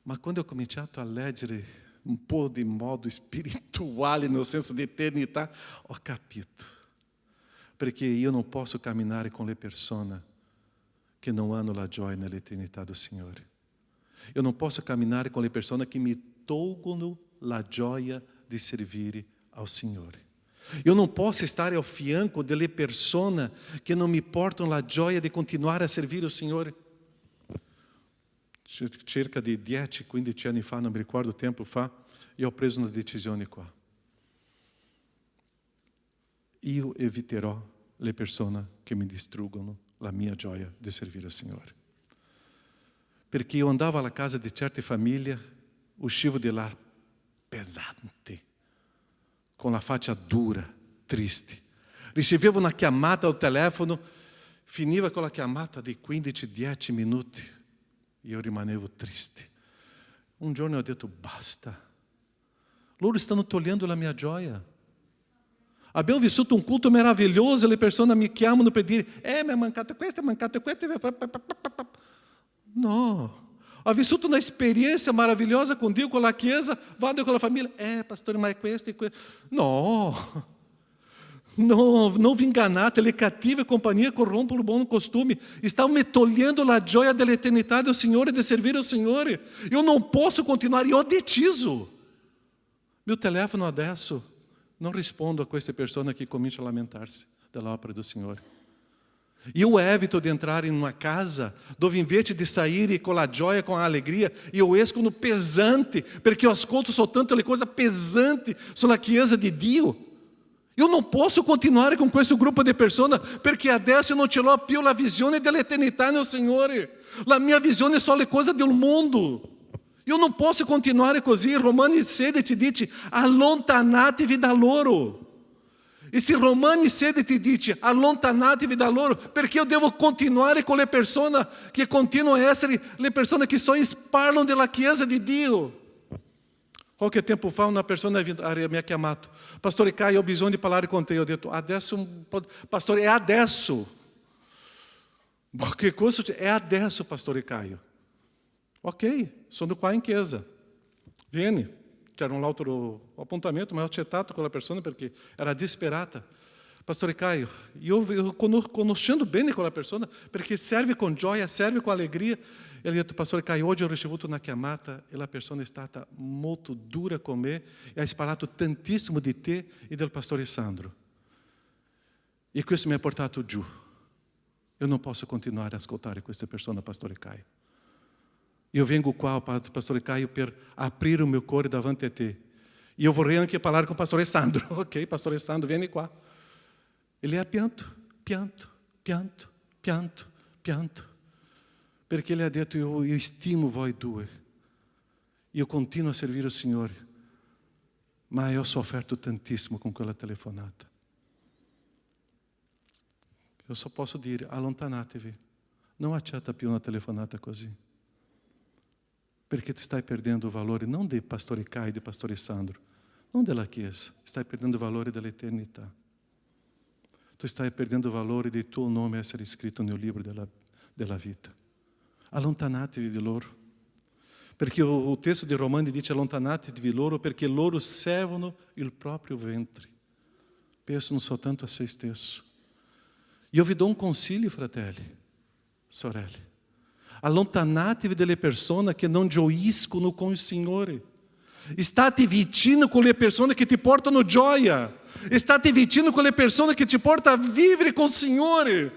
Ma quando ho cominciato a leggere un po' di modo spirituale, nel senso di eternità, ho capito. Perché io non posso camminare con le persone che non hanno la gioia nell'eternità do Signore. Eu não posso caminhar com le persone che mi tolgono la gioia di servire ao Signore. Eu não posso estar ao fianco delle persone che non mi portano la gioia di continuare a servire al Signore. Circa di 10-15 anni fa, non mi ricordo tempo fa, io ho preso una decisione qua. Io eviterò le persone che mi distruggono la mia gioia di servire al Signore. Perché io andavo alla casa di certe famiglie, uscivo di là pesante, con la faccia dura, triste. Ricevevo una chiamata al telefono, finiva con la chiamata di 15-10 minuti, io rimanevo triste. Un giorno ho detto: basta, loro stanno togliendo la mia gioia. Abbiamo vissuto un culto meraviglioso, le persone mi chiamano per dire: mi è mancato questo, è mancato questo. No, ho vissuto una esperienza meravigliosa con Dio, con la Chiesa, vado con la famiglia: pastore, ma è questo e questo. No, non vi ingannate, le cattive compagnie corrompono il buon costume. Stanno me togliendo la gioia dell'eternità del Signore, di servire al Signore. Io non posso continuare, io ho deciso. Mio telefono adesso non rispondo a queste persone che cominciano a lamentarsi dell'opera del Signore. Io evito di entrare in una casa dove invece di sair con la gioia, con l'allegria, io esco no pesante, perché io ascolto soltanto le cose pesanti sulla Chiesa di Dio. Io non posso continuare con questo gruppo di persone perché adesso non ce l'ho più la visione dell'eternità nel Signore. La mia visione è solo le cose del mondo. Io non posso continuare così. Romani 16 dice: allontanatevi da loro. E se Romani 16 dice: allontanatevi da loro, perché io devo continuare con le persone che continuano a essere le persone che só parlano della Chiesa di Dio. Qualche tempo fa una persona mi ha chiamato: Pastore Caio, ho bisogno di parlare con te. Io ho detto: adesso, pastore, è adesso. Ma che cosa? È adesso, Pastore Caio. Ok, sono qua in chiesa. Vieni. C'era un altro appuntamento, ma ho accettato quella persona perché era disperata. Pastore Caio, io conoscendo bene quella persona, perché serve con gioia, serve com alegria. Ele disse, Pastore Caio, oggi ho ricevuto una chiamata e la persona è stata molto dura con me e ha parlato tantissimo di te e del Pastore Sandro. E questo mi ha portato giù. Io non posso continuare a ascoltare questa persona, Pastore Caio. Io vengo qua, Pastore Caio, per aprire o meu cuore davanti a te. E eu vorrei anche parlare com o Pastore Sandro. Ok, Pastore Sandro, vieni qua. Ele ha pianto, perché ele ha detto, io stimo voi due. Io continuo a servire il Signore, ma io ho sofferto tantissimo con quella telefonata. Io só posso dire, allontanatevi, non accetta più una telefonata così. Perché tu stai perdendo o valore não de Pastore Caio e de Pastore Sandro, não della Chiesa, stai perdendo o valore dell'eternità. Tu stai perdendo o valore di tuo nome essere scritto nel libro della vita. Allontanatevi di loro. Perché o texto di Romani dice allontanatevi di loro perché loro servono il proprio ventre. Pensano soltanto a se stesso. Io vi do un consiglio, fratelli, sorelle. Allontanatevi delle persone che non gioiscono con il Signore. State vicino con le persone che ti portano gioia. State vicino con le persone che ti portano a vivere con il Signore.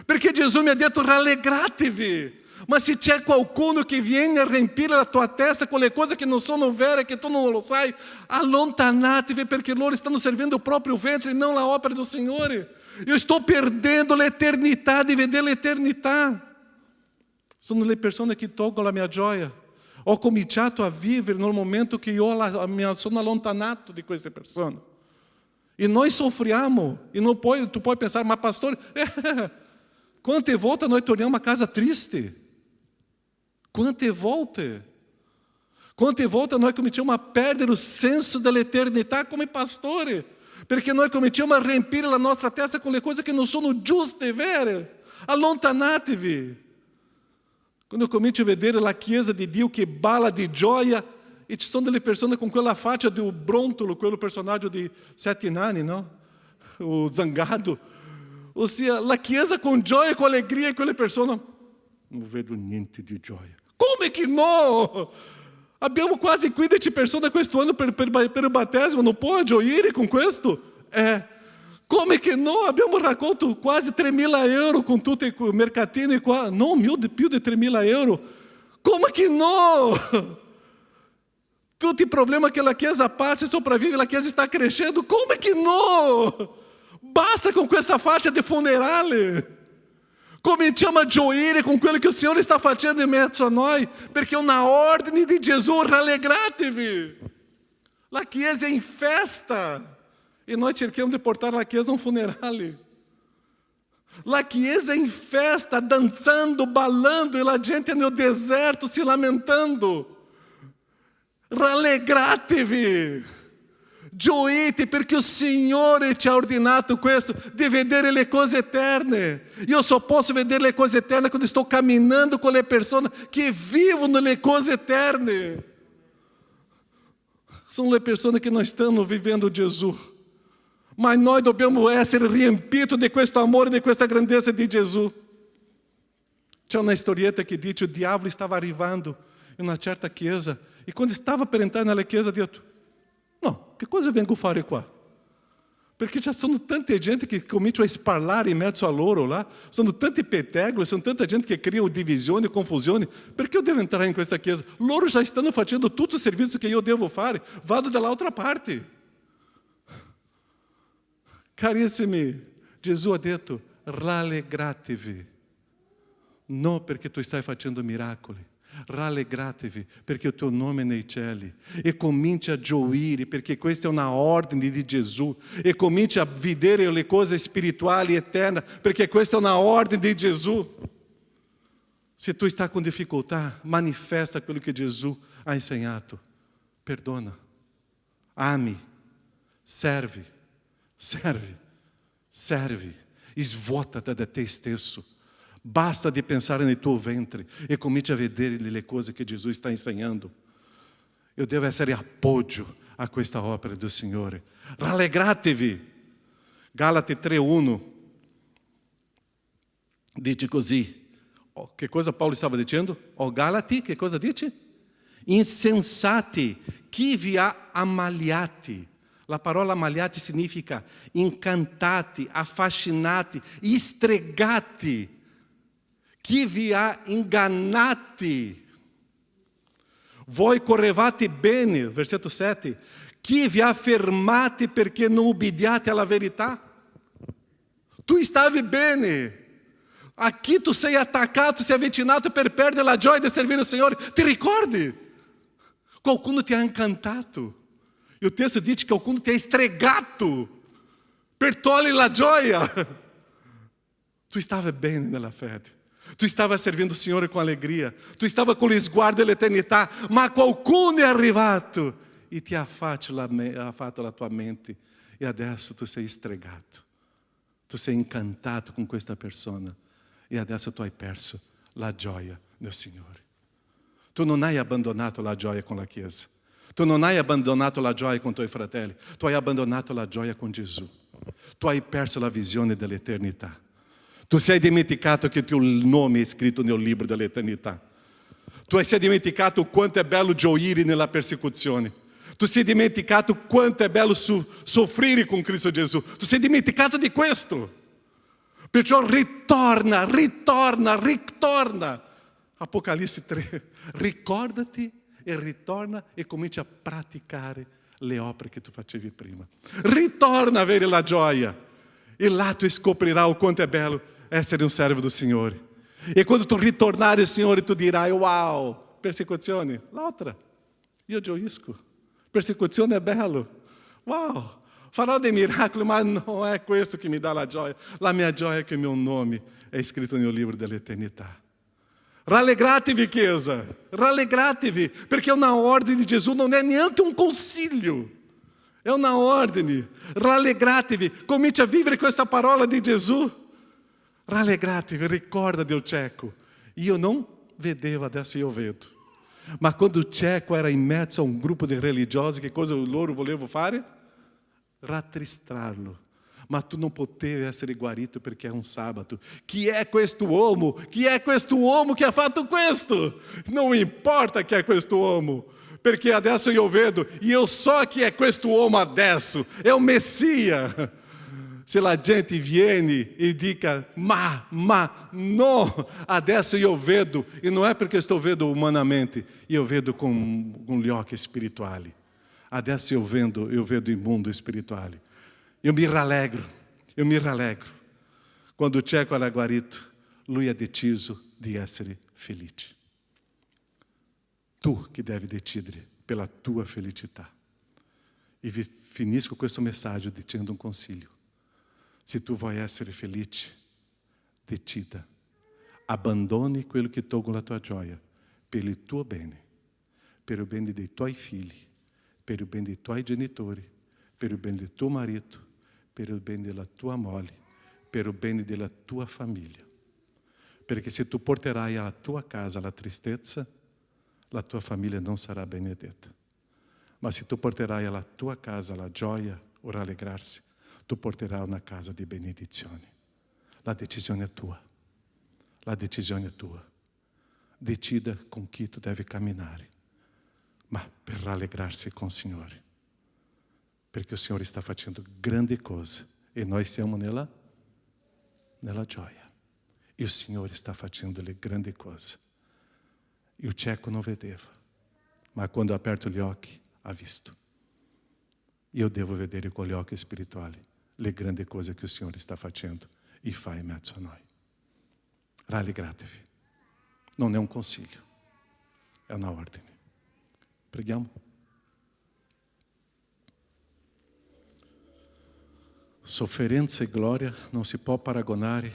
Perché Gesù mi ha detto rallegratevi. Ma se c'è qualcuno che viene a riempire la tua testa con le cose che non sono vere, che tu non lo sai, allontanatevi perché loro stanno servendo il proprio ventre e non la opera del Signore. Io sto perdendo l'eternità di vedere l'eternità. Sono le persone che tolgono la mia gioia. Ho cominciato a vivere nel momento che io sono allontanato di queste persone. E noi soffriamo. E non puoi, tu puoi pensare, ma pastore, quante volte noi torniamo a casa triste? Quante volte? Quante volte noi cominciamo a perdere o senso dell'eternità come pastore? Perché noi cominciamo a riempire la nostra testa con le cose che non sono giuste e vere. Allontanatevi. Quando eu comincio a vedere la Chiesa di Dio che balla di gioia, e ci sono delle persone con quella faccia di Brontolo, quello personaggio di Sette Nani, no? O Zangado. Ossia, la Chiesa con gioia e com alegria, e quelle persone, non vedo niente di gioia. Come che no? Abbiamo quasi 15 persone questo anno per il battesimo, non può gioire con questo? Come che no? Abbiamo raccolto quasi 3.000 euro con tutto il mercatino e qua. No, più di 3.000 euro. Come che no? Tutti i problemi che la Chiesa passa e sopravvive, la Chiesa sta crescendo. Come che no? Basta con questa faccia di funerale. Cominciamo a gioire con quello che il Signore sta facendo in mezzo a noi, perché è una ordine di Gesù, rallegratevi. La Chiesa è in festa. E nós cerchiamo de portar a Chiesa a um funerale. La Chiesa em festa, dançando, balando, e a gente no deserto se lamentando. Rallegratevi, gioite, perché il Signore ci ha ordinato questo, di vedere le cose eterne. Io só posso vedere le cose eterne quando sto camminando con le persone che vivono le cose eterne. Sono le persone che non stanno vivendo Gesù. Mas nós dobbiamo essere riempiti di questo amore, di questa grandezza di Gesù. C'è una storietta che dice o diavolo stava arrivando in una certa chiesa e quando stava per entrare nella chiesa ha detto, no, che cosa vengo a fare qua? Perché ci sono tanta gente che comincia a sparlare in mezzo a loro là, sono tanti pettegoli, sono tanta gente che cria divisioni, confusioni. Perché eu devo entrare in questa chiesa? Loro já stanno facendo tutto il servizio che io devo fare, vado dall'altra parte. Carissimi, Gesù ha detto, rallegratevi, non perché tu stai facendo miracoli, rallegratevi perché il tuo nome è nei cieli e cominci a gioire perché questa è una ordine di Gesù e cominci a vedere le cose spirituali eterne perché questa è una ordine di Gesù. Se tu stai con difficoltà, manifesta quello che Gesù ha insegnato, perdona, ami, serve, svuota da te stesso, Basta di pensare nel tuo ventre e cominci a vedere le cose che Gesù sta insegnando. Io devo essere appoggio a questa opera del Signore. Rallegratevi. Galati 3:1 dice così. Che cosa Paolo stava dicendo? Galati, che cosa dice? Insensati, chi vi ha ammaliati? La parola ammaliati significa incantati, affascinati, stregati. Chi vi ha ingannati? Voi correvate bene, versetto 7. Chi vi ha fermati perché non ubbidiate alla verità? Tu stavi bene. Aqui tu sei attaccato, sei avvicinato per perdere la gioia di servire il Signore. Ti ricordi? Qualcuno ti ha incantato. E o texto dice che qualcuno ti ha stregato per togliere la gioia. Tu stavi bene nella fede. Tu stava servindo il Signore con allegria. Tu stava con lo sguardo dell'eternità. Ma qualcuno è arrivato e ti ha fatto la tua mente. E adesso tu sei stregato. Tu sei incantato con questa persona. E adesso tu hai perso la gioia del Signore. Tu non hai abbandonato la gioia con la Chiesa. Tu non hai abbandonato la gioia con i tuoi fratelli. Tu hai abbandonato la gioia con Gesù. Tu hai perso la visione dell'eternità. Tu sei dimenticato che il tuo nome è scritto nel libro dell'eternità. Tu sei dimenticato quanto è bello gioire nella persecuzione. Tu sei dimenticato quanto è bello soffrire con Cristo Gesù. Tu sei dimenticato di questo. Perciò ritorna. Apocalisse 3. Ricordati e ritorna e comincia a praticare le opere che tu facevi prima. Ritorna a avere la gioia. E là tu scoprirai o quanto è bello essere un servo do Signore. E quando tu ritornare al Signore, tu dirai, wow, persecuzione, l'altra, io gioisco. Persecuzione è bello. Wow, farò dei miracoli, ma non è questo che mi dà la gioia. La mia gioia è che il mio nome è scritto nel libro dell'eternità. Rallegratevi, Chiesa, rallegratevi, perché è una ordine di Gesù, non è neanche un consiglio. È una ordine. Rallegratevi, cominci a vivere questa parola di Gesù. Rallegratevi, ricorda del cieco. Io non vedevo, adesso io vedo. Ma quando il cieco era in mezzo a un gruppo di religiosi, che cosa loro volevano fare? Rattristrarlo. Ma tu non potevi essere guarito perché è un sabato. Chi è questo uomo? Chi è questo uomo che ha fatto questo? Non importa chi è questo uomo. Perché adesso io vedo, e io so chi è questo uomo adesso. È un Messia. Se la gente viene e dica, ma no, adesso io vedo, e non è perché estou vendo umanamente, io vedo com gli occhi spirituali. Adesso io vedo il mondo spirituale. Eu me rallegro. Quando o cieco era guarito, lui ha deciso di essere felice. Tu che devi decidere pela tua felicità. E finisco questo messaggio dicendo un consiglio. Se tu vuoi essere felice, decida. Abbandoni quello che tolgo la tua gioia per il tuo bene, per il bene dei tuoi figli, per il bene dei tuoi genitori, per il bene del tuo marito, per il bene della tua moglie, per il bene della tua famiglia. Perché se tu porterai alla tua casa la tristezza, la tua famiglia non sarà benedetta. Ma se tu porterai alla tua casa la gioia o rallegrarsi, tu porterai una casa di benedizione. La decisione è tua. La decisione è tua. Decida con chi tu devi camminare, ma per rallegrarsi con il Signore. Perché il Signore sta facendo grandi cose e noi siamo nella gioia. E il Signore sta facendo le grandi cose. E il cieco non vedeva, ma quando ha aperto gli occhi ha visto. Io devo vedere con gli occhi spirituali le grandi cose che il Signore sta facendo e fa in mezzo a noi. Rallegratevi. Non è un consiglio, è una ordine. Preghiamo. Sofferenza e gloria non si può paragonare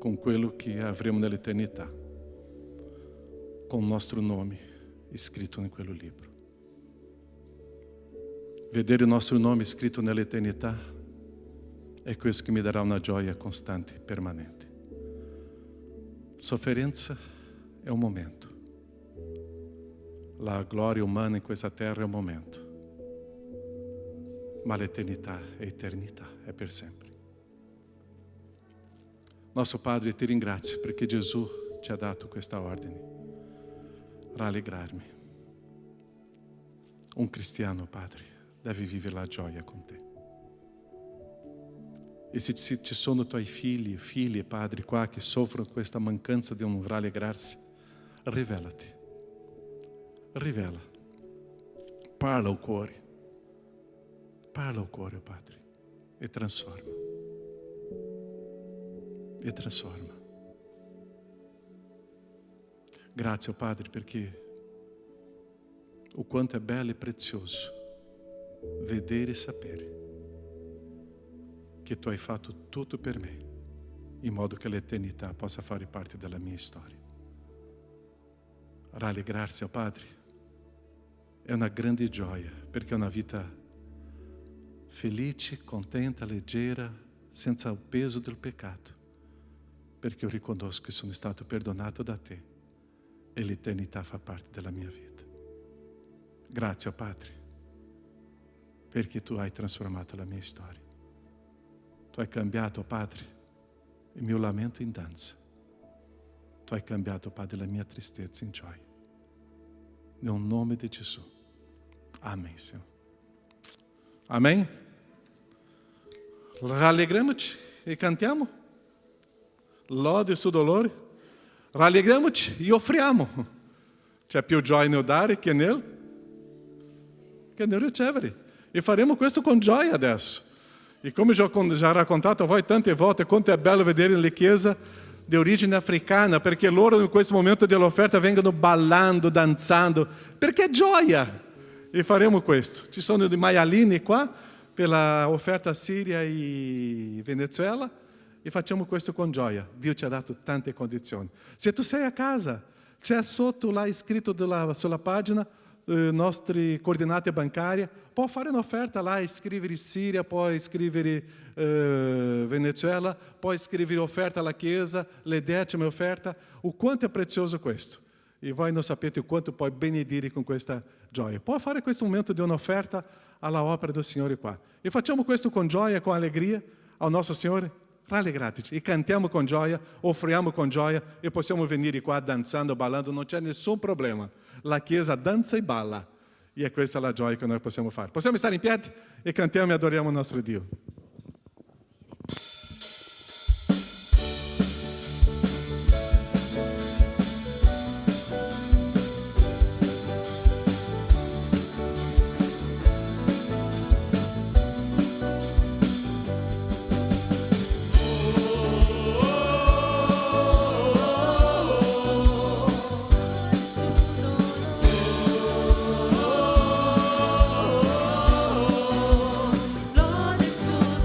con quello che avremo nell'eternità, con il nostro nome scritto in quello libro. Vedere il nostro nome scritto nell'eternità è questo che mi darà una gioia costante, permanente. Sofferenza è un momento. La gloria umana in questa terra è un momento. Ma l'eternità è eternità, è per sempre. Nosso Padre, ti ringrazio perché Gesù ci ha dato questa ordine. Rallegrarmi. Un cristiano, Padre, deve vivere la gioia con te. E se ci sono tuoi figlie, Padre, qua che soffrono questa mancanza di un rallegrarsi, rivelati. Rivela. Parla ao cuore. Parla ao cuore, Padre, e transforma. E transforma. Grazie, Padre, perché o quanto è bello e prezioso vedere e sapere che tu hai fatto tutto per me, in modo che l'eternità possa fare parte della mia storia. Rallegrarsi, Padre, è una grande gioia, perché è una vita felice, contenta, leggera, senza il peso del peccato, perché io riconosco che sono stato perdonato da te e l'eternità fa parte della mia vita. Grazie, Padre, perché tu hai trasformato la mia storia. Tu hai cambiato, Padre, il mio lamento in danza. Tu hai cambiato, Padre, la mia tristezza in gioia. Nel nome di Gesù. Amém, Senhor. Amém? Rallegramos-te e cantiamo. Lode il suo dolore. Rallegramos-te e offriamo. C'è più gioia nel dare che nel ricevere. E faremo questo con gioia adesso. E come já raccontato a voi tante volte, quanto è bello vedere la Chiesa di origine africana, perché loro in questo momento dell'offerta vengono ballando, danzando, perché è gioia. E faremo questo. Ci sono dei maialini qua per l'offerta Siria e Venezuela e facciamo questo con gioia. Dio ci ha dato tante condizioni. Se tu sei a casa, c'è sotto là scritto sulla pagina nostre coordinate bancarie, può fare un'offerta là e scrivere Siria, puoi scrivere Venezuela, puoi scrivere offerta alla Chiesa, le decime offerta. O quanto è prezioso questo. E voi non sapete o quanto puoi benedire con questa gioia. Puoi fare questo momento di un'offerta alla opera del Signore qua. E facciamo questo con gioia, con allegria al nostro Signore. Rallegratici. E cantiamo con gioia, offriamo con gioia e possiamo venire qua danzando, ballando, non c'è nessun problema. La Chiesa danza e balla. E è questa la gioia che noi possiamo fare. Possiamo stare in piedi e cantiamo e adoriamo il nostro Dio. Lode il suo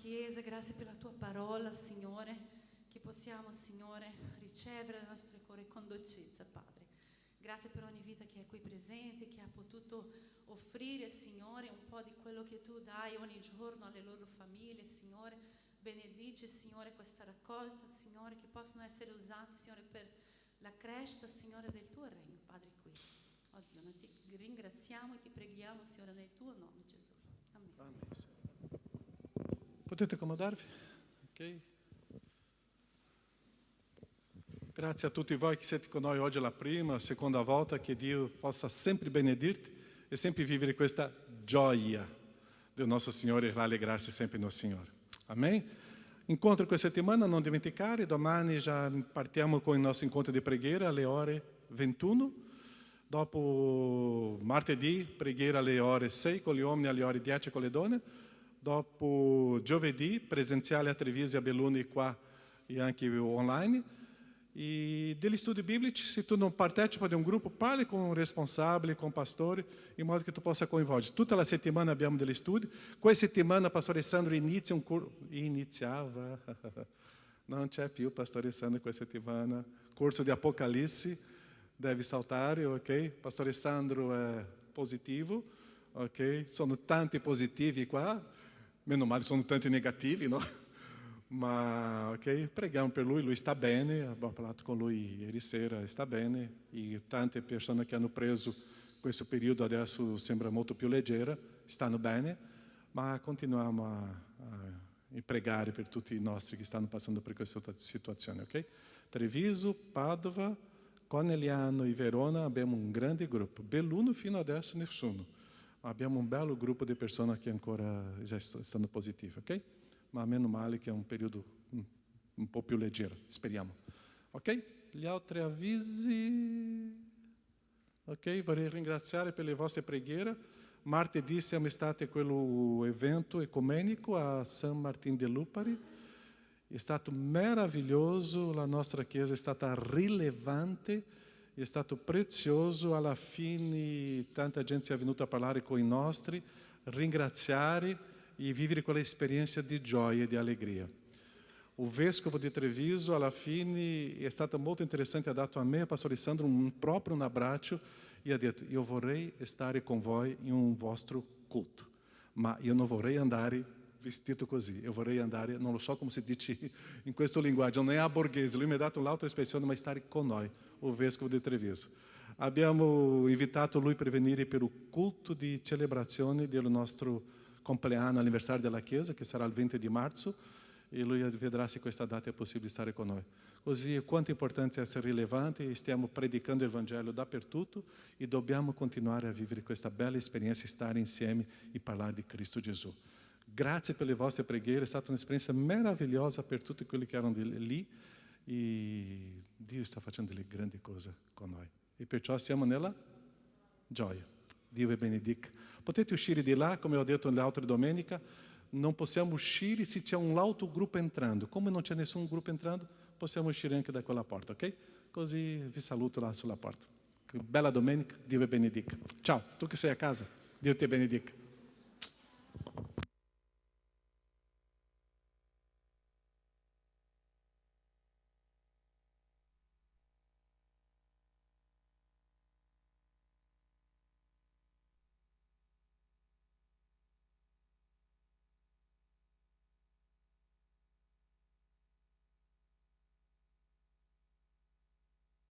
Chiesa, grazie per la tua parola, Signore, che possiamo, Signore, ricevere nel nostro cuore con dolcezza, Padre. Grazie per ogni vita che è qui presente, che ha potuto offrire, Signore, un po' di quello che tu dai ogni giorno alle loro famiglie, Signore. Benedici, Signore, questa raccolta, Signore, che possono essere usati, Signore, per la crescita, Signore, del tuo regno, Padre, qui. Oh Dio, noi ti ringraziamo e ti preghiamo, Signore, nel tuo nome, Gesù. Amen. Potete accomodarvi? Ok. Grazie a tutti voi che siete con noi oggi la prima, seconda volta, che Dio possa sempre benedirti e sempre vivere questa gioia del nostro Signore e rallegrarsi sempre no Signore. Amém? Incontro questa settimana, non dimenticare, domani già partiamo con il nostro incontro di preghiera alle ore 21, dopo martedì preghiera alle ore 6 con gli uomini, alle ore 10 con le donne, dopo giovedì presenziale a Treviso e a Belluno qua e anche online. E degli studi biblici, se tu non partecipa di un gruppo, parli con un responsabile, con pastori, in modo che tu possa coinvolgere. Tutta la settimana abbiamo degli studi. Questa settimana Pastore Sandro inizia un corso, iniziava, non c'è più Pastore Sandro questa settimana, corso di Apocalisse, deve saltare, ok? Pastore Sandro è positivo, ok? Sono tanti positivi qua, meno male sono tanti negativi, no? Ma ok, preghiamo per lui sta bene, abbiamo parlato con lui ieri sera, sta bene, e tante persone che hanno preso questo periodo adesso sembra molto più leggera, stanno bene, ma continuiamo a pregare per tutti i nostri che stanno passando per questa situazione, ok? Treviso, Padova, Conegliano e Verona abbiamo un grande gruppo, Belluno fino adesso nessuno, ma abbiamo un bello gruppo di persone che ancora già stanno positive, ok? Ma meno male che è un periodo un po' più leggero, speriamo. Ok? Gli altri avvisi? Ok? Vorrei ringraziare per le vostre preghiere. Martedì siamo stati a quello evento ecumenico a San Martin de Lupari. È stato meraviglioso, la nostra chiesa è stata rilevante, è stato prezioso. Alla fine tanta gente è venuta a parlare con i nostri, ringraziare e vivere quella esperienza di gioia e di allegria. O vescovo di Treviso, alla fine, è stato molto interessante, ha dato a me, a Pastore Sandro, proprio un abbraccio e ha detto, io vorrei stare con voi in un vostro culto, ma io non vorrei andare vestito così, io vorrei andare, non lo so come si dice in questo linguaggio, non è a borghese, lui mi ha dato un'altra espressione, ma stare con noi, o vescovo di Treviso. Abbiamo invitato lui per venire per il culto di celebrazione del nostro compleanno, anniversario della Chiesa, che sarà il 20 di marzo, e lui vedrà se questa data è possibile stare con noi. Così è quanto è importante essere rilevanti, stiamo predicando il Vangelo dappertutto e dobbiamo continuare a vivere questa bella esperienza, stare insieme e parlare di Cristo Gesù. Grazie per le vostre preghiere, è stata un'esperienza meravigliosa per tutti quelli che erano lì e Dio sta facendo delle grandi cose con noi. E perciò siamo nella gioia. Dio vi benedica. Potete uscire di là, come ho detto nell'altra domenica, non possiamo uscire se c'è un altro gruppo entrando. Come non c'è nessun gruppo entrando, possiamo uscire anche da quella porta, ok? Così vi saluto là sulla porta. Bella domenica, Dio vi benedica. Ciao, tu che sei a casa, Dio ti benedica.